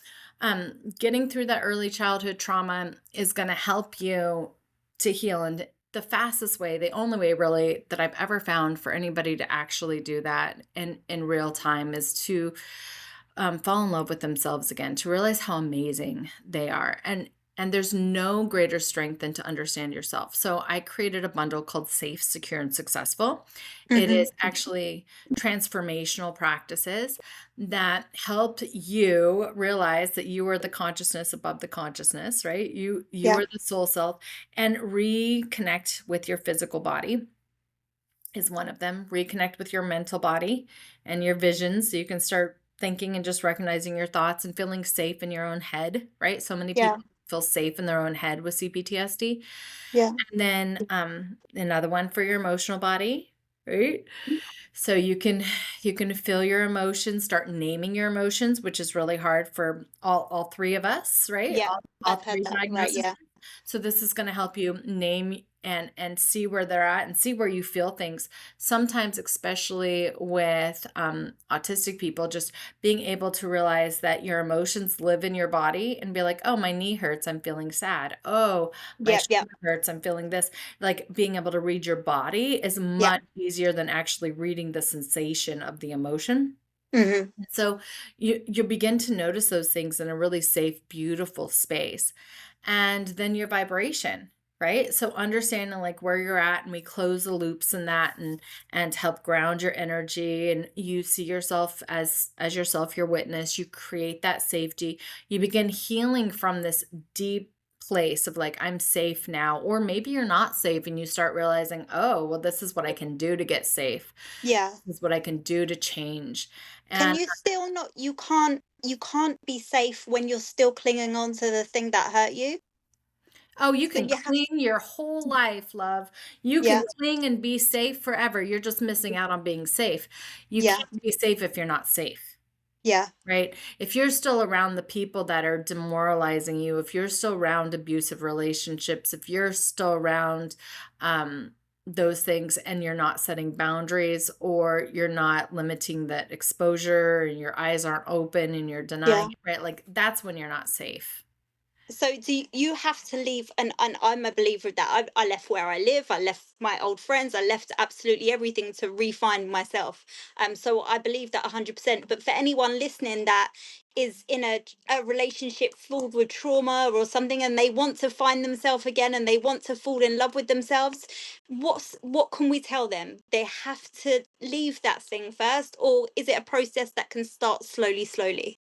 Speaker 2: getting through that early childhood trauma is going to help you to heal. And the fastest way, the only way really that I've ever found for anybody to actually do that in real time, is to fall in love with themselves again, to realize how amazing they are. And there's no greater strength than to understand yourself. So I created a bundle called Safe, Secure, and Successful. It
Speaker 1: Hmm.
Speaker 2: is actually transformational practices that help you realize that you are the consciousness above the consciousness, right? You
Speaker 1: Yeah.
Speaker 2: are the soul self, and reconnect with your physical body is one of them. Reconnect with your mental body and your visions so you can start thinking and just recognizing your thoughts and feeling safe in your own head, right? So many
Speaker 1: Yeah.
Speaker 2: people feel safe in their own head with CPTSD.
Speaker 1: Yeah.
Speaker 2: And then another one for your emotional body, right? So you can feel your emotions, start naming your emotions, which is really hard for all three of us, right?
Speaker 1: Yeah.
Speaker 2: All
Speaker 1: I've heard
Speaker 2: three
Speaker 1: that. Right.
Speaker 2: diagnoses.
Speaker 1: Yeah.
Speaker 2: So this is going to help you name and see where they're at and see where you feel things. Sometimes, especially with autistic people, just being able to realize that your emotions live in your body and be like, oh, my knee hurts, I'm feeling sad. Oh, my
Speaker 1: Yeah. Yeah.
Speaker 2: shoulder hurts, I'm feeling this. Like, being able to read your body is
Speaker 1: Yeah.
Speaker 2: much easier than actually reading the sensation of the emotion.
Speaker 1: Hmm.
Speaker 2: So you begin to notice those things in a really safe, beautiful space. And then your vibration, right? So understanding like where you're at, and we close the loops in that, and help ground your energy, and you see yourself as yourself, your witness. You create that safety. You begin healing from this deep place of like, I'm safe now. Or maybe you're not safe and you start realizing, oh, well, this is what I can do to get safe.
Speaker 1: Yeah.
Speaker 2: This is what I can do to change.
Speaker 1: Can
Speaker 2: And
Speaker 1: you still not, you can't be safe when you're still clinging on to the thing that hurt you?
Speaker 2: oh, you
Speaker 1: So
Speaker 2: can
Speaker 1: you have
Speaker 2: cling your whole life, love. You can
Speaker 1: yeah.
Speaker 2: cling and be safe forever. You're just missing out on being safe. You
Speaker 1: Yeah.
Speaker 2: can't be safe if you're not safe,
Speaker 1: Yeah.
Speaker 2: right? If you're still around the people that are demoralizing you, if you're still around abusive relationships, if you're still around those things, and you're not setting boundaries, or you're not limiting that exposure, and your eyes aren't open and you're
Speaker 1: Yeah.
Speaker 2: denying it, right? Like, that's when you're not safe.
Speaker 1: So do you have to leave, and I'm a believer of that. I left where I live, I left my old friends, I left absolutely everything to refine myself. So I believe that 100%. But for anyone listening that is in a relationship filled with trauma or something, and they want to find themselves again, and they want to fall in love with themselves, what can we tell them? They have to leave that thing first, or is it a process that can start slowly, slowly?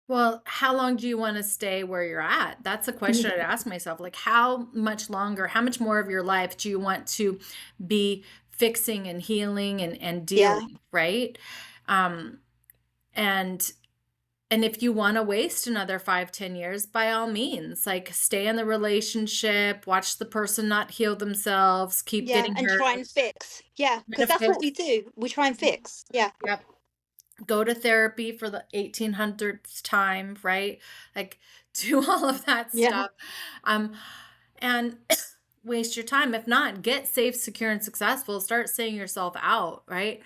Speaker 2: Well, how long do you want to stay where you're at? That's a question I'd ask myself. Like, how much longer, how much more of your life do you want to be fixing and healing and
Speaker 1: Yeah.
Speaker 2: dealing, right? Um, and and if you want to waste another 5, 10 years, by all means, like stay in the relationship, watch the person not heal themselves, keep
Speaker 1: Yeah.
Speaker 2: getting
Speaker 1: And
Speaker 2: hurt,
Speaker 1: try and fix. Yeah. Because that's what
Speaker 2: benefit.
Speaker 1: we do. We try and fix. Yeah.
Speaker 2: Yep. Go to therapy for the 1800th time, right? Like do all of that
Speaker 1: Yeah.
Speaker 2: stuff. Um, and waste your time. If not, get safe, secure, and successful. Start seeing yourself out, right?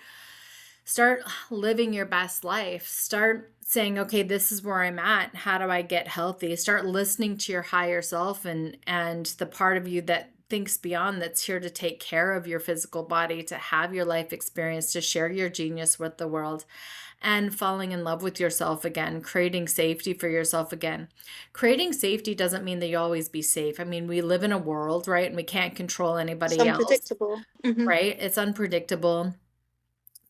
Speaker 2: Start living your best life. Start saying, okay, this is where I'm at. How do I get healthy? Start listening to your higher self and the part of you that thinks beyond, that's here to take care of your physical body, to have your life experience, to share your genius with the world, and falling in love with yourself again, creating safety for yourself again. Creating safety doesn't mean that you always be safe. I mean, we live in a world, right? And we can't control
Speaker 1: It's
Speaker 2: anybody else,
Speaker 1: unpredictable. Hmm.
Speaker 2: right? It's unpredictable.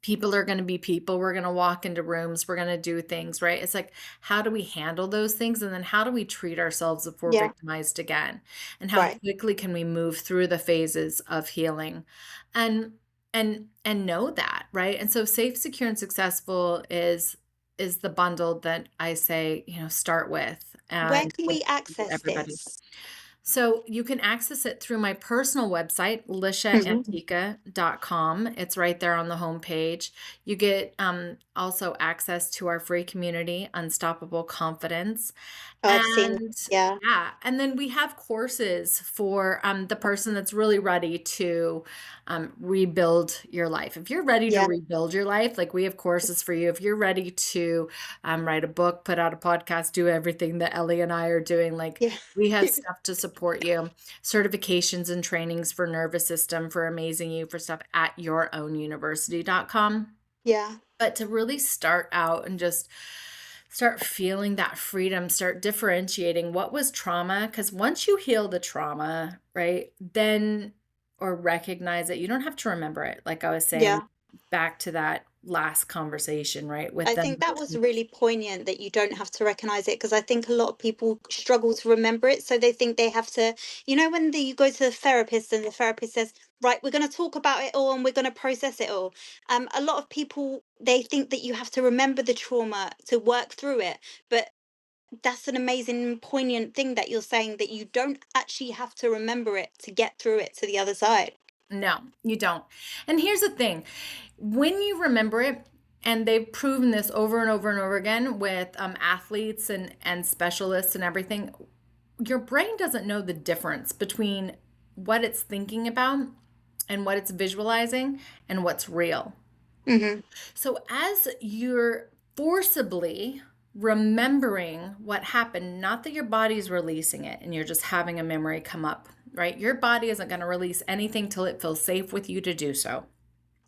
Speaker 2: People are going to be people. We're going to walk into rooms. We're going to do things, right? It's like, how do we handle those things? And then how do we treat ourselves if we're
Speaker 1: Yeah.
Speaker 2: victimized again? And how
Speaker 1: Right.
Speaker 2: quickly can we move through the phases of healing? And and know that, right? And so safe, secure, and successful is the bundle that I say, start with
Speaker 1: Where
Speaker 2: and
Speaker 1: can
Speaker 2: give
Speaker 1: we
Speaker 2: to
Speaker 1: access
Speaker 2: everybody.
Speaker 1: this?
Speaker 2: So you can access it through my personal website,
Speaker 1: Hmm.
Speaker 2: lishaantiqua.com. It's right there on the homepage. You get also access to our free community, Unstoppable Confidence.
Speaker 1: Oh, I've seen that.
Speaker 2: And
Speaker 1: Yeah.
Speaker 2: yeah, and then we have courses for the person that's really ready to rebuild your life. If you're ready to
Speaker 1: Yeah.
Speaker 2: rebuild your life, like we have courses for you. If you're ready to write a book, put out a podcast, do everything that Ellie and I are doing, like
Speaker 1: Yeah.
Speaker 2: we have stuff to support you, certifications and trainings for nervous system, for amazing you, for stuff at yourownuniversity.com.
Speaker 1: Yeah.
Speaker 2: But to really start out and just start feeling that freedom, start differentiating what was trauma. Because once you heal the trauma, right, then, or recognize it, you don't have to remember it. Like I was saying,
Speaker 1: Yeah.
Speaker 2: back to that last conversation, right, with
Speaker 1: I
Speaker 2: them.
Speaker 1: think that was really poignant that you don't have to recognize it, because I think a lot of people struggle to remember it. So they think they have to, when you go to the therapist and the therapist says, right, we're going to talk about it all and we're going to process it all. A lot of people, they think that you have to remember the trauma to work through it. But that's an amazing, poignant thing that you're saying, that you don't actually have to remember it to get through it to the other side.
Speaker 2: No, you don't. And here's the thing, when you remember it, and they've proven this over and over and over again with athletes and specialists and everything, your brain doesn't know the difference between what it's thinking about and what it's visualizing and what's real.
Speaker 1: Hmm.
Speaker 2: So as you're forcibly remembering what happened, not that your body's releasing it and you're just having a memory come up, right? Your body isn't going to release anything till it feels safe with you to do so.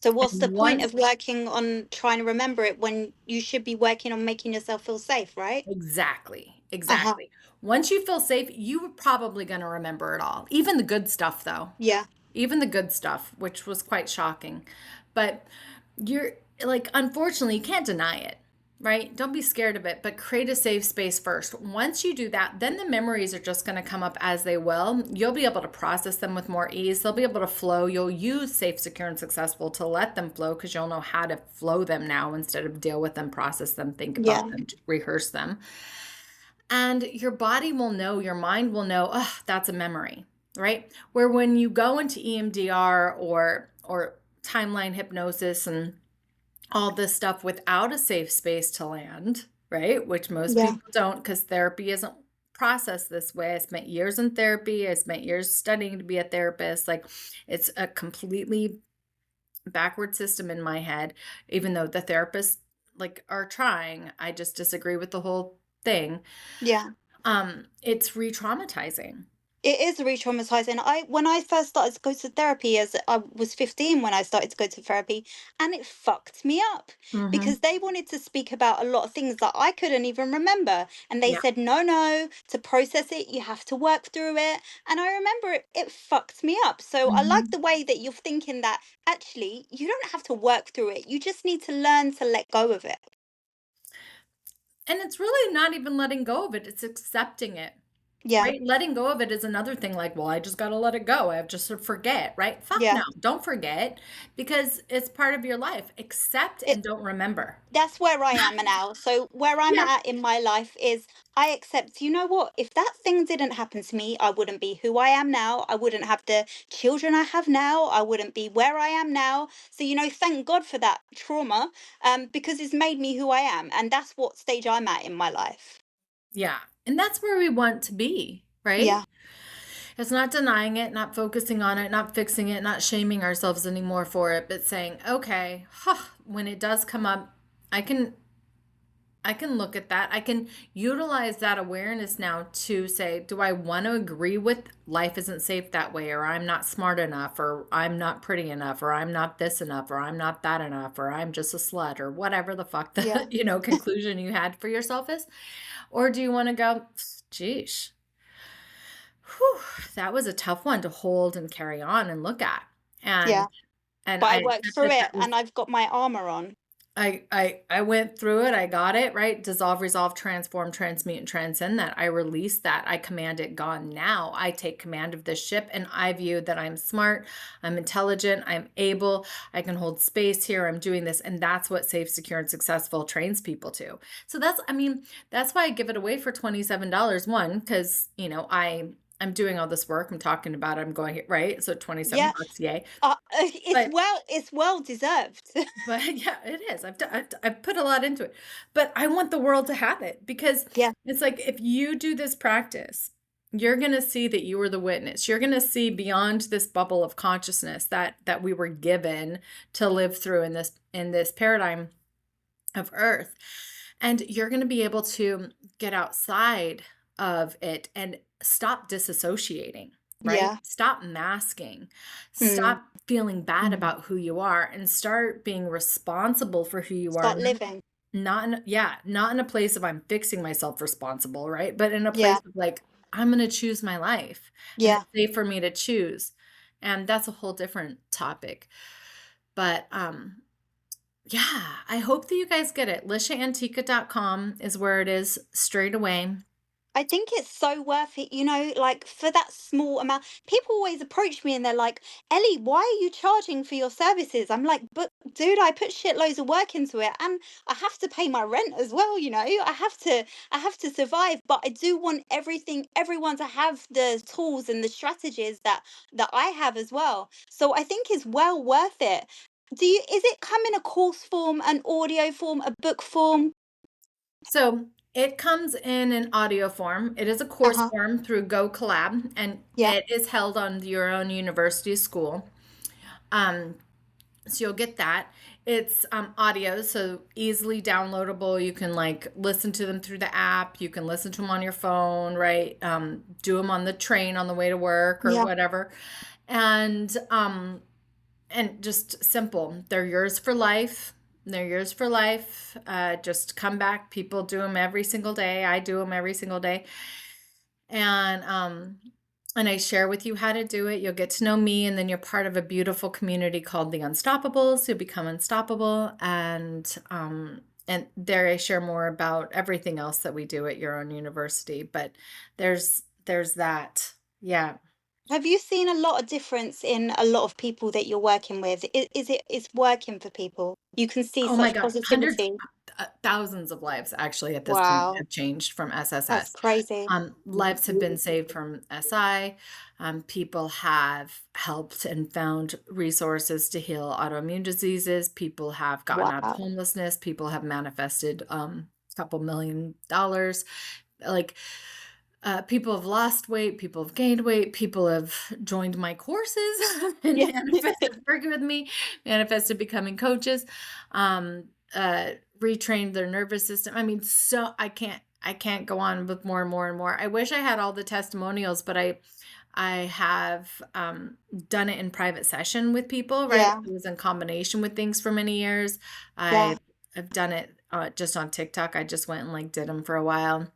Speaker 1: So what's the
Speaker 2: And
Speaker 1: point
Speaker 2: once
Speaker 1: of working on trying to remember it when you should be working on making yourself feel safe, right?
Speaker 2: Exactly,
Speaker 1: Uh-huh.
Speaker 2: exactly. Once you feel safe, you are probably going to remember it all. Even the good stuff, though.
Speaker 1: Yeah.
Speaker 2: Even the good stuff, which was quite shocking. But you're like, unfortunately, you can't deny it, right? Don't be scared of it, but create a safe space first. Once you do that, then the memories are just going to come up as they will. You'll be able to process them with more ease. They'll be able to flow. You'll use safe, secure, and successful to let them flow, because you'll know how to flow them now instead of deal with them, process them, think about
Speaker 1: Yeah.
Speaker 2: them, rehearse them. And your body will know, your mind will know, oh, that's a memory, right? Where when you go into EMDR or timeline hypnosis and all this stuff without a safe space to land, right? Which most
Speaker 1: Yeah.
Speaker 2: people don't, because therapy isn't processed this way. I spent years in therapy. I spent years studying to be a therapist. Like it's a completely backward system in my head, even though the therapists like are trying. I just disagree with the whole thing.
Speaker 1: Yeah.
Speaker 2: It's re-traumatizing.
Speaker 1: It is re-traumatizing. When I first started to go to therapy, as I was 15 when I started to go to therapy, and it fucked me up,
Speaker 2: Hmm.
Speaker 1: because they wanted to speak about a lot of things that I couldn't even remember. And they
Speaker 2: Yeah.
Speaker 1: said, no, no, to process it, you have to work through it. And I remember it fucked me up. So I like
Speaker 2: Hmm.
Speaker 1: the way that you're thinking that actually you don't have to work through it. You just need to learn to let go of it.
Speaker 2: And it's really not even letting go of it, it's accepting it.
Speaker 1: Yeah.
Speaker 2: Right? Letting go of it is another thing, like, well, I just got to let it go. I have just to forget, right? Fuck
Speaker 1: Yeah.
Speaker 2: no, don't forget because it's part of your life. Accept
Speaker 1: It
Speaker 2: and don't remember.
Speaker 1: That's where I am now. So where I'm
Speaker 2: Yeah.
Speaker 1: at in my life is I accept, you know what? If that thing didn't happen to me, I wouldn't be who I am now. I wouldn't have the children I have now. I wouldn't be where I am now. So, thank God for that trauma, because it's made me who I am. And that's what stage I'm at in my life.
Speaker 2: Yeah. And that's where we want to be, right?
Speaker 1: Yeah.
Speaker 2: It's not denying it, not focusing on it, not fixing it, not shaming ourselves anymore for it, but saying, okay, when it does come up, I can I can look at that. I can utilize that awareness now to say, do I want to agree with life isn't safe that way, or I'm not smart enough, or I'm not pretty enough, or I'm not this enough, or I'm not that enough, or I'm just a slut, or whatever the fuck
Speaker 1: Yeah.
Speaker 2: the, conclusion you had for yourself is? Or do you want to go, geez, whew, that was a tough one to hold and carry on and look at.
Speaker 1: Yeah.
Speaker 2: And
Speaker 1: But
Speaker 2: I
Speaker 1: I worked
Speaker 2: accept
Speaker 1: through
Speaker 2: that
Speaker 1: it
Speaker 2: that was
Speaker 1: and I've got my armor on.
Speaker 2: I went through it. I got it, right? Dissolve, resolve, transform, transmute, and transcend that. I release that. I command it gone. Now I take command of this ship and I view that I'm smart, I'm intelligent, I'm able, I can hold space here, I'm doing this. And that's what safe, secure, and successful trains people to. So that's why I give it away for $27. One, because, I'm doing all this work. I'm talking about it. I'm going here, right? So 27
Speaker 1: Yeah.
Speaker 2: bucks, yay.
Speaker 1: It's
Speaker 2: But
Speaker 1: well deserved.
Speaker 2: but yeah, it is. I've put a lot into it, but I want the world to have it because
Speaker 1: Yeah.
Speaker 2: it's like if you do this practice, you're going to see that you were the witness. You're going to see beyond this bubble of consciousness that we were given to live through in this paradigm of Earth, and you're going to be able to get outside of it and stop disassociating, right?
Speaker 1: Yeah.
Speaker 2: Stop masking,
Speaker 1: Mm.
Speaker 2: stop feeling bad about who you are, and start being responsible for who you are.
Speaker 1: Start living.
Speaker 2: Not in a place of I'm fixing myself responsible, right? But in a place
Speaker 1: Yeah.
Speaker 2: of like, I'm going to choose my life and it's
Speaker 1: Yeah.
Speaker 2: safe for me to choose. And that's a whole different topic. But yeah, I hope that you guys get it. LishaAntiqua.com is where it is straight away.
Speaker 1: I think it's so worth it, like for that small amount. People always approach me and they're like, Ellie, why are you charging for your services? I'm like, but dude, I put shitloads of work into it and I have to pay my rent as well. I have to survive, but I do want everyone to have the tools and the strategies that I have as well. So I think it's well worth it. Is it come in a course form, an audio form, a book form?
Speaker 2: So it comes in an audio form. It is a course
Speaker 1: Uh-huh.
Speaker 2: form through Go Collab, and
Speaker 1: Yeah.
Speaker 2: it is held on your own university school. Um, so you'll get that. It's audio, so easily downloadable. You can like listen to them through the app. You can listen to them on your phone, right? Do them on the train on the way to work or
Speaker 1: Yeah.
Speaker 2: whatever. And just simple. They're yours for life. They're yours for life. Just come back. People do them every single day. I do them every single day. And I share with you how to do it. You'll get to know me, and then you're part of a beautiful community called the Unstoppables. You'll become unstoppable, and there I share more about everything else that we do at your own university. But there's that, yeah.
Speaker 1: Have you seen a lot of difference in a lot of people that you're working with? It's working for people? You can see
Speaker 2: Oh my
Speaker 1: such
Speaker 2: God, hundreds,
Speaker 1: positivity.
Speaker 2: thousands of lives actually at this point
Speaker 1: Wow,
Speaker 2: have changed from
Speaker 1: that's
Speaker 2: SSS.
Speaker 1: crazy.
Speaker 2: Lives have been saved from SI. People have helped and found resources to heal autoimmune diseases. People have gotten out of
Speaker 1: Wow.
Speaker 2: homelessness. People have manifested a couple $1 million. Like people have lost weight, people have gained weight, people have joined my courses and
Speaker 1: Yeah.
Speaker 2: manifested working with me, manifested becoming coaches, um, uh, retrained their nervous system. I mean, so I can't go on with more and more and more. I wish I had all the testimonials, but I have done it in private session with people, right?
Speaker 1: Yeah.
Speaker 2: It was in combination with things for many years.
Speaker 1: Yeah.
Speaker 2: I've done it just on TikTok. I just went and like did them for a while.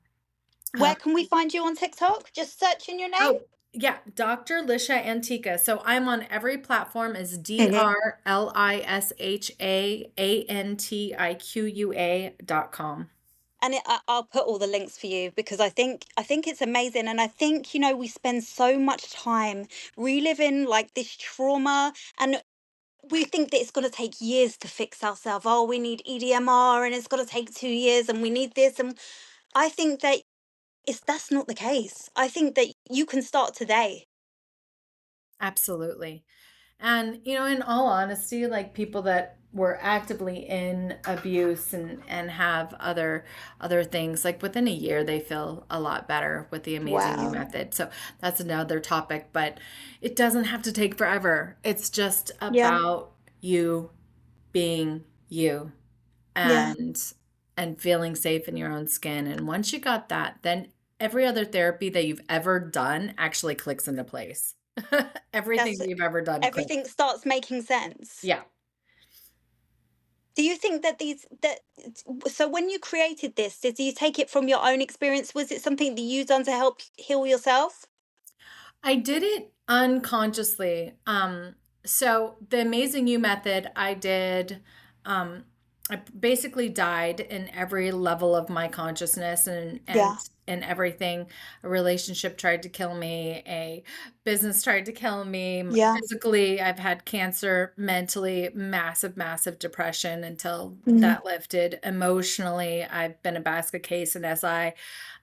Speaker 1: Where can we find you on TikTok? Just searching your name?
Speaker 2: Oh, yeah, Dr. Lisha Antiqua. So I'm on every platform as
Speaker 1: Mhm.
Speaker 2: DrLishaAntiqua.com.
Speaker 1: And I'll put all the links for you, because I think it's amazing. And I think, we spend so much time reliving like this trauma, and we think that it's going to take years to fix ourselves. Oh, we need EDMR and it's going to take 2 years and we need this. And I think that that's not the case. I think that you can start today.
Speaker 2: Absolutely. And, in all honesty, like people that were actively in abuse and have other things, like within a year they feel a lot better with the Amazing You
Speaker 1: Wow.
Speaker 2: method. So that's another topic, but it doesn't have to take forever. It's just
Speaker 1: Yeah.
Speaker 2: about you being you
Speaker 1: Yeah.
Speaker 2: and feeling safe in your own skin. And once you got that, then every other therapy that you've ever done actually clicks into place. Everything
Speaker 1: That's
Speaker 2: that you've ever done clicks.
Speaker 1: Everything starts making sense.
Speaker 2: Yeah.
Speaker 1: Do you think that so when you created this, did you take it from your own experience? Was it something that you done to help heal yourself?
Speaker 2: I did it unconsciously. So the Amazing You method, um, I basically died in every level of my consciousness
Speaker 1: Yeah.
Speaker 2: and everything. A relationship tried to kill me, a business tried to kill me.
Speaker 1: Yeah.
Speaker 2: Physically, I've had cancer, mentally, massive, massive depression until
Speaker 1: Mm.
Speaker 2: that lifted. Emotionally, I've been a basket case and SI,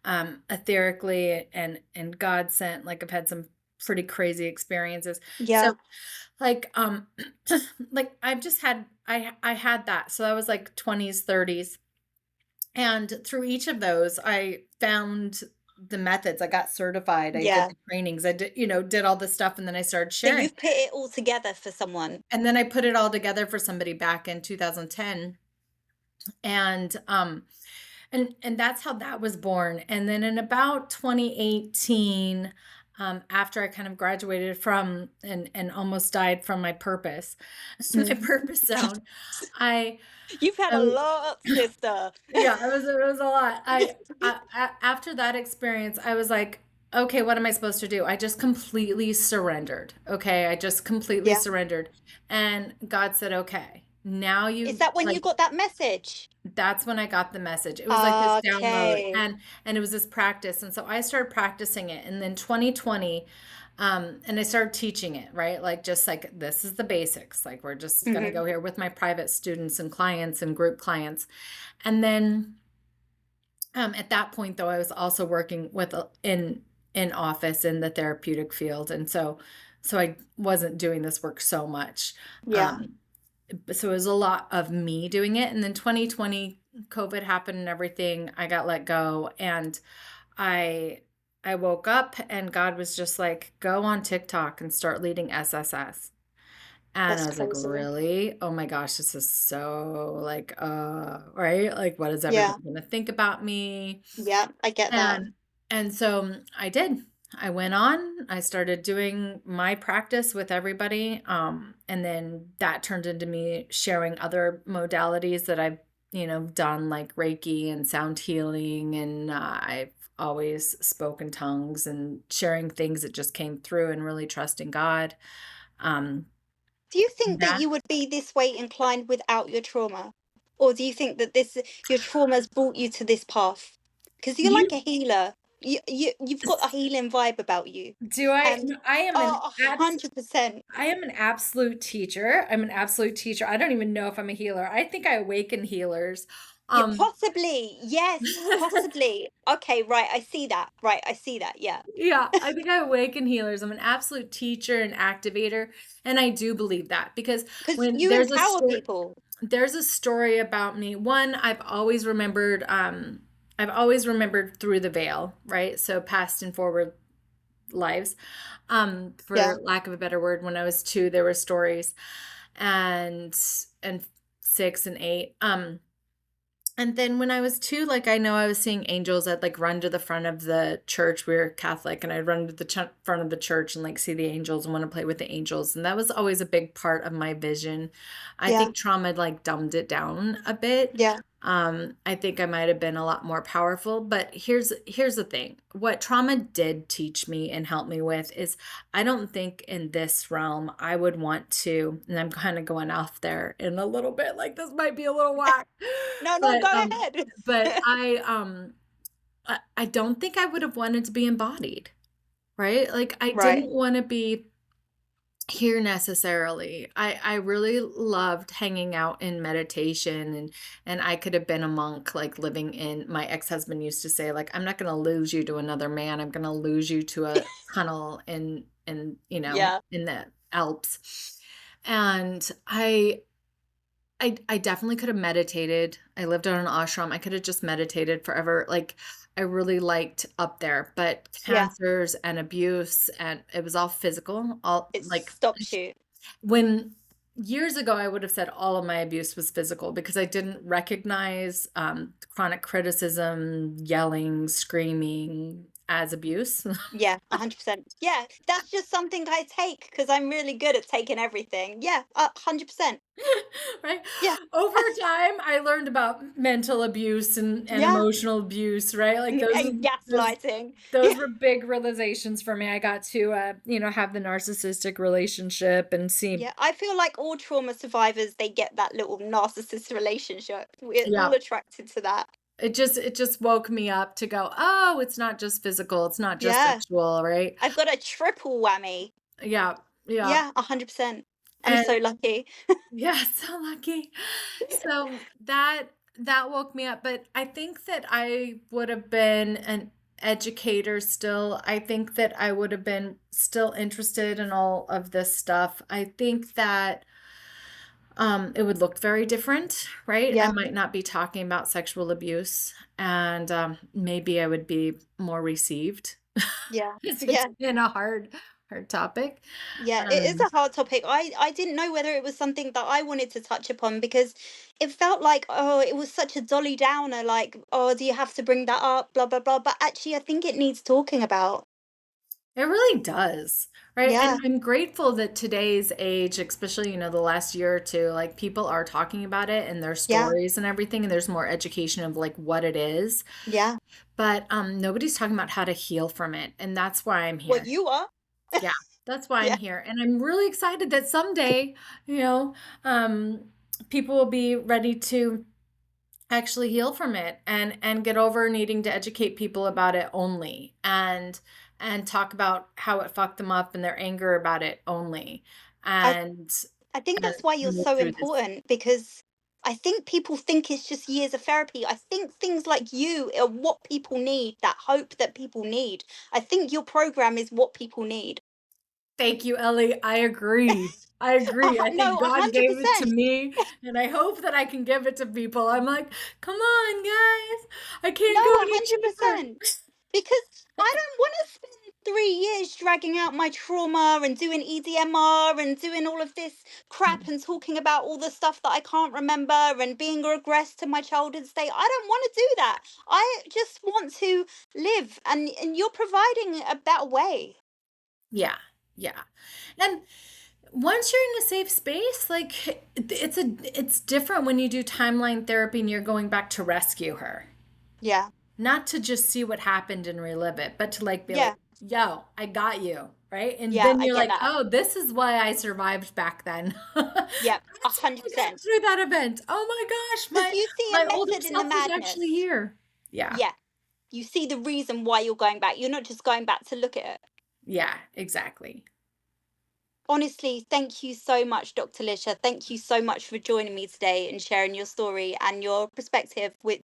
Speaker 2: etherically and God sent, like I've had some pretty crazy experiences. So
Speaker 1: Yeah.
Speaker 2: like like I've just had I had that. So I was like 20s, 30s. And through each of those, I found the methods. I got certified. I did
Speaker 1: Yeah.
Speaker 2: the trainings. I did, did all this stuff and then I started
Speaker 1: So
Speaker 2: sharing.
Speaker 1: you've put it all together for someone.
Speaker 2: And then I put it all together for somebody back in 2010. And that's how that was born. And then in about 2018, after I kind of graduated from and almost died from my purpose, my
Speaker 1: Mm.
Speaker 2: purpose zone, I,
Speaker 1: You've had
Speaker 2: I
Speaker 1: a lot, sister.
Speaker 2: yeah, it was a lot. After that experience, I was like, okay, what am I supposed to do? I just completely surrendered. Okay, I just completely
Speaker 1: Yeah.
Speaker 2: surrendered, and God said, okay, now
Speaker 1: Is
Speaker 2: you
Speaker 1: that when you
Speaker 2: like
Speaker 1: got that message?
Speaker 2: that's when I got the message. It was like this download
Speaker 1: Okay.
Speaker 2: and it was this practice. And so I started practicing it. And then 2020, and I started teaching it, right? Like just like this is the basics. Like we're just gonna
Speaker 1: Hmm.
Speaker 2: go here with my private students and clients and group clients. And then at that point though, I was also working with in office in the therapeutic field. And so I wasn't doing this work so much.
Speaker 1: Yeah.
Speaker 2: Um, so it was a lot of me doing it. And then 2020, COVID happened and everything. I got let go, and I I woke up and God was just like, go on TikTok and start leading SSS. And I
Speaker 1: That's
Speaker 2: was like,
Speaker 1: crazy.
Speaker 2: really? Oh my gosh, this is so like, right? Like, what is
Speaker 1: Yeah.
Speaker 2: everybody gonna think about me?
Speaker 1: Yeah. I get that.
Speaker 2: And so I did. I went on, I started doing my practice with everybody. And then that turned into me sharing other modalities that I've, done like Reiki and sound healing. And I've always spoken tongues and sharing things that just came through and really trusting God. Um,
Speaker 1: Do you think that
Speaker 2: that
Speaker 1: you would be this way inclined without your trauma? Or do you think that this your trauma has brought you to this path? Because you're like
Speaker 2: you
Speaker 1: a healer. You've got a healing vibe about you.
Speaker 2: do I
Speaker 1: And
Speaker 2: no, I am an
Speaker 1: oh,
Speaker 2: abs
Speaker 1: 100%.
Speaker 2: I am an absolute teacher. I'm an absolute teacher. I don't even know if I'm a healer. I think I awaken healers.
Speaker 1: Yeah,
Speaker 2: Um,
Speaker 1: possibly. Yes, possibly. Okay, right. I see that. Right. I see that. Yeah.
Speaker 2: yeah, I think I awaken healers. I'm an absolute teacher and activator, and I do believe that because
Speaker 1: Because
Speaker 2: when
Speaker 1: you empower people.
Speaker 2: there's a story about me. One, I've always remembered through the veil, right? So past and forward lives.
Speaker 1: Yeah.
Speaker 2: For lack of a better word, when I was 2, there were stories and 6 and 8. And then when I was 2, like I know I was seeing angels. I'd like run to the front of the church. We were Catholic, and I'd run to the front of the church and like see the angels and want to play with the angels. And that was always a big part of my vision. I
Speaker 1: Yeah.
Speaker 2: think trauma like dumbed it down a bit.
Speaker 1: Yeah.
Speaker 2: I think I might have been a lot more powerful, but here's the thing. What trauma did teach me and help me with is I don't think in this realm I would want to, and I'm kind of going off there in a little bit, like this might be a little whack,
Speaker 1: No, no,
Speaker 2: but
Speaker 1: go ahead.
Speaker 2: I don't think I would have wanted to be embodied, right? Like I
Speaker 1: Right.
Speaker 2: didn't want to be here necessarily. I really loved hanging out in meditation, and I could have been a monk, like living in, my ex-husband used to say, like, I'm not gonna lose you to another man. I'm gonna lose you to a tunnel in
Speaker 1: Yeah.
Speaker 2: in the Alps. And I definitely could have meditated. I lived on an ashram. I could have just meditated forever. Like I really liked up there, but
Speaker 1: Yeah.
Speaker 2: cancers and abuse, and it was all physical, all
Speaker 1: It
Speaker 2: like
Speaker 1: stops you.
Speaker 2: when years ago I would have said all of my abuse was physical because I didn't recognize chronic criticism, yelling, screaming as abuse.
Speaker 1: Yeah, 100%. Yeah, that's just something I take because I'm really good at taking everything. Yeah, 100%.
Speaker 2: Right?
Speaker 1: Yeah.
Speaker 2: Over time, I learned about mental abuse and
Speaker 1: Yeah.
Speaker 2: emotional abuse, right? Like
Speaker 1: And gaslighting.
Speaker 2: those
Speaker 1: Yeah.
Speaker 2: were big realizations for me. I got to have the narcissistic relationship and see.
Speaker 1: Yeah, I feel like all trauma survivors, they get that little narcissist relationship. We're all
Speaker 2: Yeah.
Speaker 1: attracted to that.
Speaker 2: It just woke me up to go, oh, it's not just physical, it's not just
Speaker 1: Yeah,
Speaker 2: sexual, right?
Speaker 1: I've got a triple whammy.
Speaker 2: Yeah. Yeah.
Speaker 1: Yeah, 100%. I'm
Speaker 2: And
Speaker 1: so lucky.
Speaker 2: yeah, so lucky. So that woke me up, but I think that I would have been an educator still. I think that I would have been still interested in all of this stuff. I think that it would look very different, right? I
Speaker 1: Yeah,
Speaker 2: might not be talking about sexual abuse, and maybe I would be more received.
Speaker 1: yeah,
Speaker 2: It's
Speaker 1: yeah.
Speaker 2: been a hard topic.
Speaker 1: Yeah, it is
Speaker 2: Um,
Speaker 1: a hard topic. I didn't know whether it was something that I wanted to touch upon because it felt like, oh, it was such a dolly downer, like, oh, do you have to bring that up, blah blah blah. But actually, I think it needs talking about.
Speaker 2: It really does, right? And
Speaker 1: Yeah,
Speaker 2: I'm grateful that today's age, especially, the last year or two, like people are talking about it and their
Speaker 1: yeah,
Speaker 2: stories and everything, and there's more education of like what it is.
Speaker 1: yeah.
Speaker 2: But nobody's talking about how to heal from it. And that's why I'm
Speaker 1: Well,
Speaker 2: here.
Speaker 1: you are.
Speaker 2: Yeah, that's why I'm
Speaker 1: Yeah,
Speaker 2: here. And I'm really excited that someday, you know, um, people will be ready to actually heal from it and get over needing to educate people about it only and talk about how it fucked them up and their anger about it only
Speaker 1: I
Speaker 2: and
Speaker 1: I think
Speaker 2: and
Speaker 1: that's why you're
Speaker 2: move
Speaker 1: so
Speaker 2: through this.
Speaker 1: important because I think people think it's just years of therapy. I think things like you are what people need, that hope that people need. I think your program is what people need.
Speaker 2: Thank you, Ellie. I agree. I
Speaker 1: No,
Speaker 2: think God gave it to
Speaker 1: 100%.
Speaker 2: me, and I hope that I can give it to people. I'm like, come on, guys. I
Speaker 1: No,
Speaker 2: can't go any deeper.
Speaker 1: 100%. Because I don't want to spend 3 years dragging out my trauma and doing EDMR and doing all of this crap and talking about all the stuff that I can't remember and being regressed to my childhood state. I don't want to do that. I just want to live, and you're providing a better way.
Speaker 2: Yeah, yeah. And once you're in a safe space, like it's different when you do timeline therapy and you're going back to rescue her.
Speaker 1: Yeah,
Speaker 2: Not to just see what happened and relive it, but to like be like,
Speaker 1: yeah,
Speaker 2: yo, I got you, right? And
Speaker 1: yeah,
Speaker 2: then
Speaker 1: I
Speaker 2: you're
Speaker 1: get
Speaker 2: like,
Speaker 1: that.
Speaker 2: oh, this is why I survived back then. That's
Speaker 1: Yeah, a
Speaker 2: why
Speaker 1: hundred
Speaker 2: I got
Speaker 1: percent.
Speaker 2: through that event. Oh my gosh,
Speaker 1: Because
Speaker 2: my
Speaker 1: you see
Speaker 2: my
Speaker 1: a
Speaker 2: older
Speaker 1: method in the
Speaker 2: self is actually
Speaker 1: madness.
Speaker 2: here. Yeah.
Speaker 1: Yeah, you see the reason why you're going back. You're not just going back to look at it.
Speaker 2: Yeah, exactly.
Speaker 1: Honestly, thank you so much, Dr. Lisha. Thank you so much for joining me today and sharing your story and your perspective with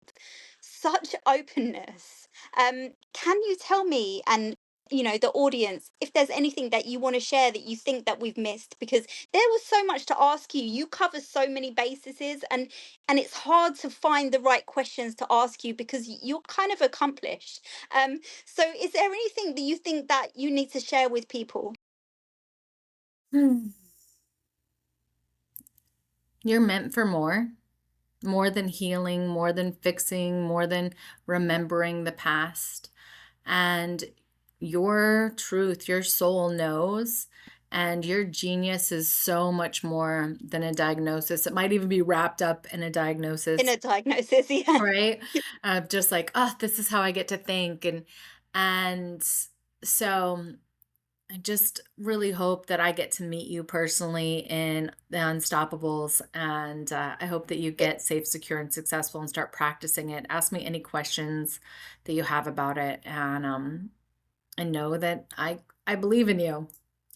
Speaker 1: such openness. Can you tell me and the audience if there's anything that you want to share that you think that we've missed because there was so much to ask you. You cover so many bases and it's hard to find the right questions to ask you because you're kind of accomplished. So is there anything that you think that you need to share with people?
Speaker 2: Hmm. You're meant for more than healing, more than fixing, more than remembering the past. And your truth, your soul knows. And your genius is so much more than a diagnosis. It might even be wrapped up in a
Speaker 1: In
Speaker 2: diagnosis,
Speaker 1: a diagnosis, yeah.
Speaker 2: right? Of just like, oh, this is how I get to think. And so I just really hope that I get to meet you personally in the Unstoppables. And I hope that you
Speaker 1: It,
Speaker 2: get safe, secure, and successful and start practicing it. Ask me any questions that you have about it. And know that I believe in you.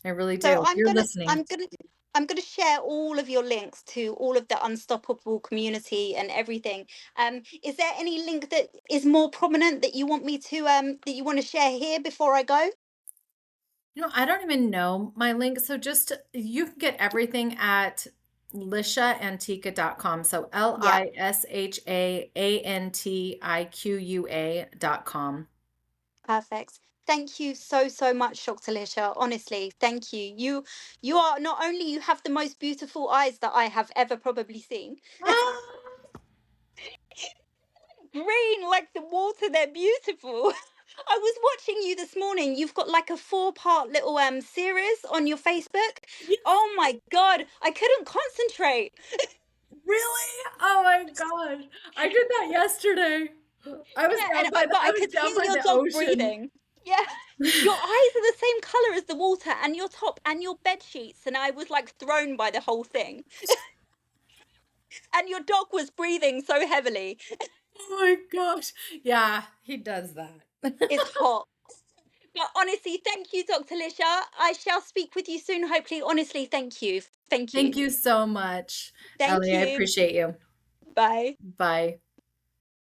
Speaker 2: I really
Speaker 1: so
Speaker 2: do. You're listening.
Speaker 1: I'm gonna share all of your links to all of the Unstoppable community and everything. Is there any link that is more prominent that you want me to that you want to share here before I go?
Speaker 2: I don't even know my link. So just you can get everything at lishaantiqua.com. So
Speaker 1: Yeah,
Speaker 2: LishaAntiqua.com.
Speaker 1: perfect. Thank you so so much, Dr. Lisha. Honestly, thank you. You are not only you have the most beautiful eyes that I have ever probably seen. Green like the water, they're beautiful. I was watching you this morning. You've got like a four-part little series on your Facebook.
Speaker 2: Yes,
Speaker 1: Oh my god, I couldn't concentrate.
Speaker 2: really? Oh my gosh. I did that yesterday.
Speaker 1: Yeah, and but
Speaker 2: I
Speaker 1: I
Speaker 2: was
Speaker 1: could
Speaker 2: down
Speaker 1: feel
Speaker 2: by
Speaker 1: your
Speaker 2: the
Speaker 1: dog
Speaker 2: ocean.
Speaker 1: breathing. Yeah. Your eyes are the same color as the water and your top and your bed sheets, and I was like thrown by the whole thing. And your dog was breathing so heavily.
Speaker 2: Oh my gosh. Yeah, he does that.
Speaker 1: It's hot. But honestly, thank you, Dr. Lisha. I shall speak with you soon, hopefully. Honestly, thank you. Thank
Speaker 2: Thank
Speaker 1: you.
Speaker 2: you so much,
Speaker 1: Thank
Speaker 2: Ellie. I
Speaker 1: you.
Speaker 2: appreciate you.
Speaker 1: Bye.
Speaker 2: Bye.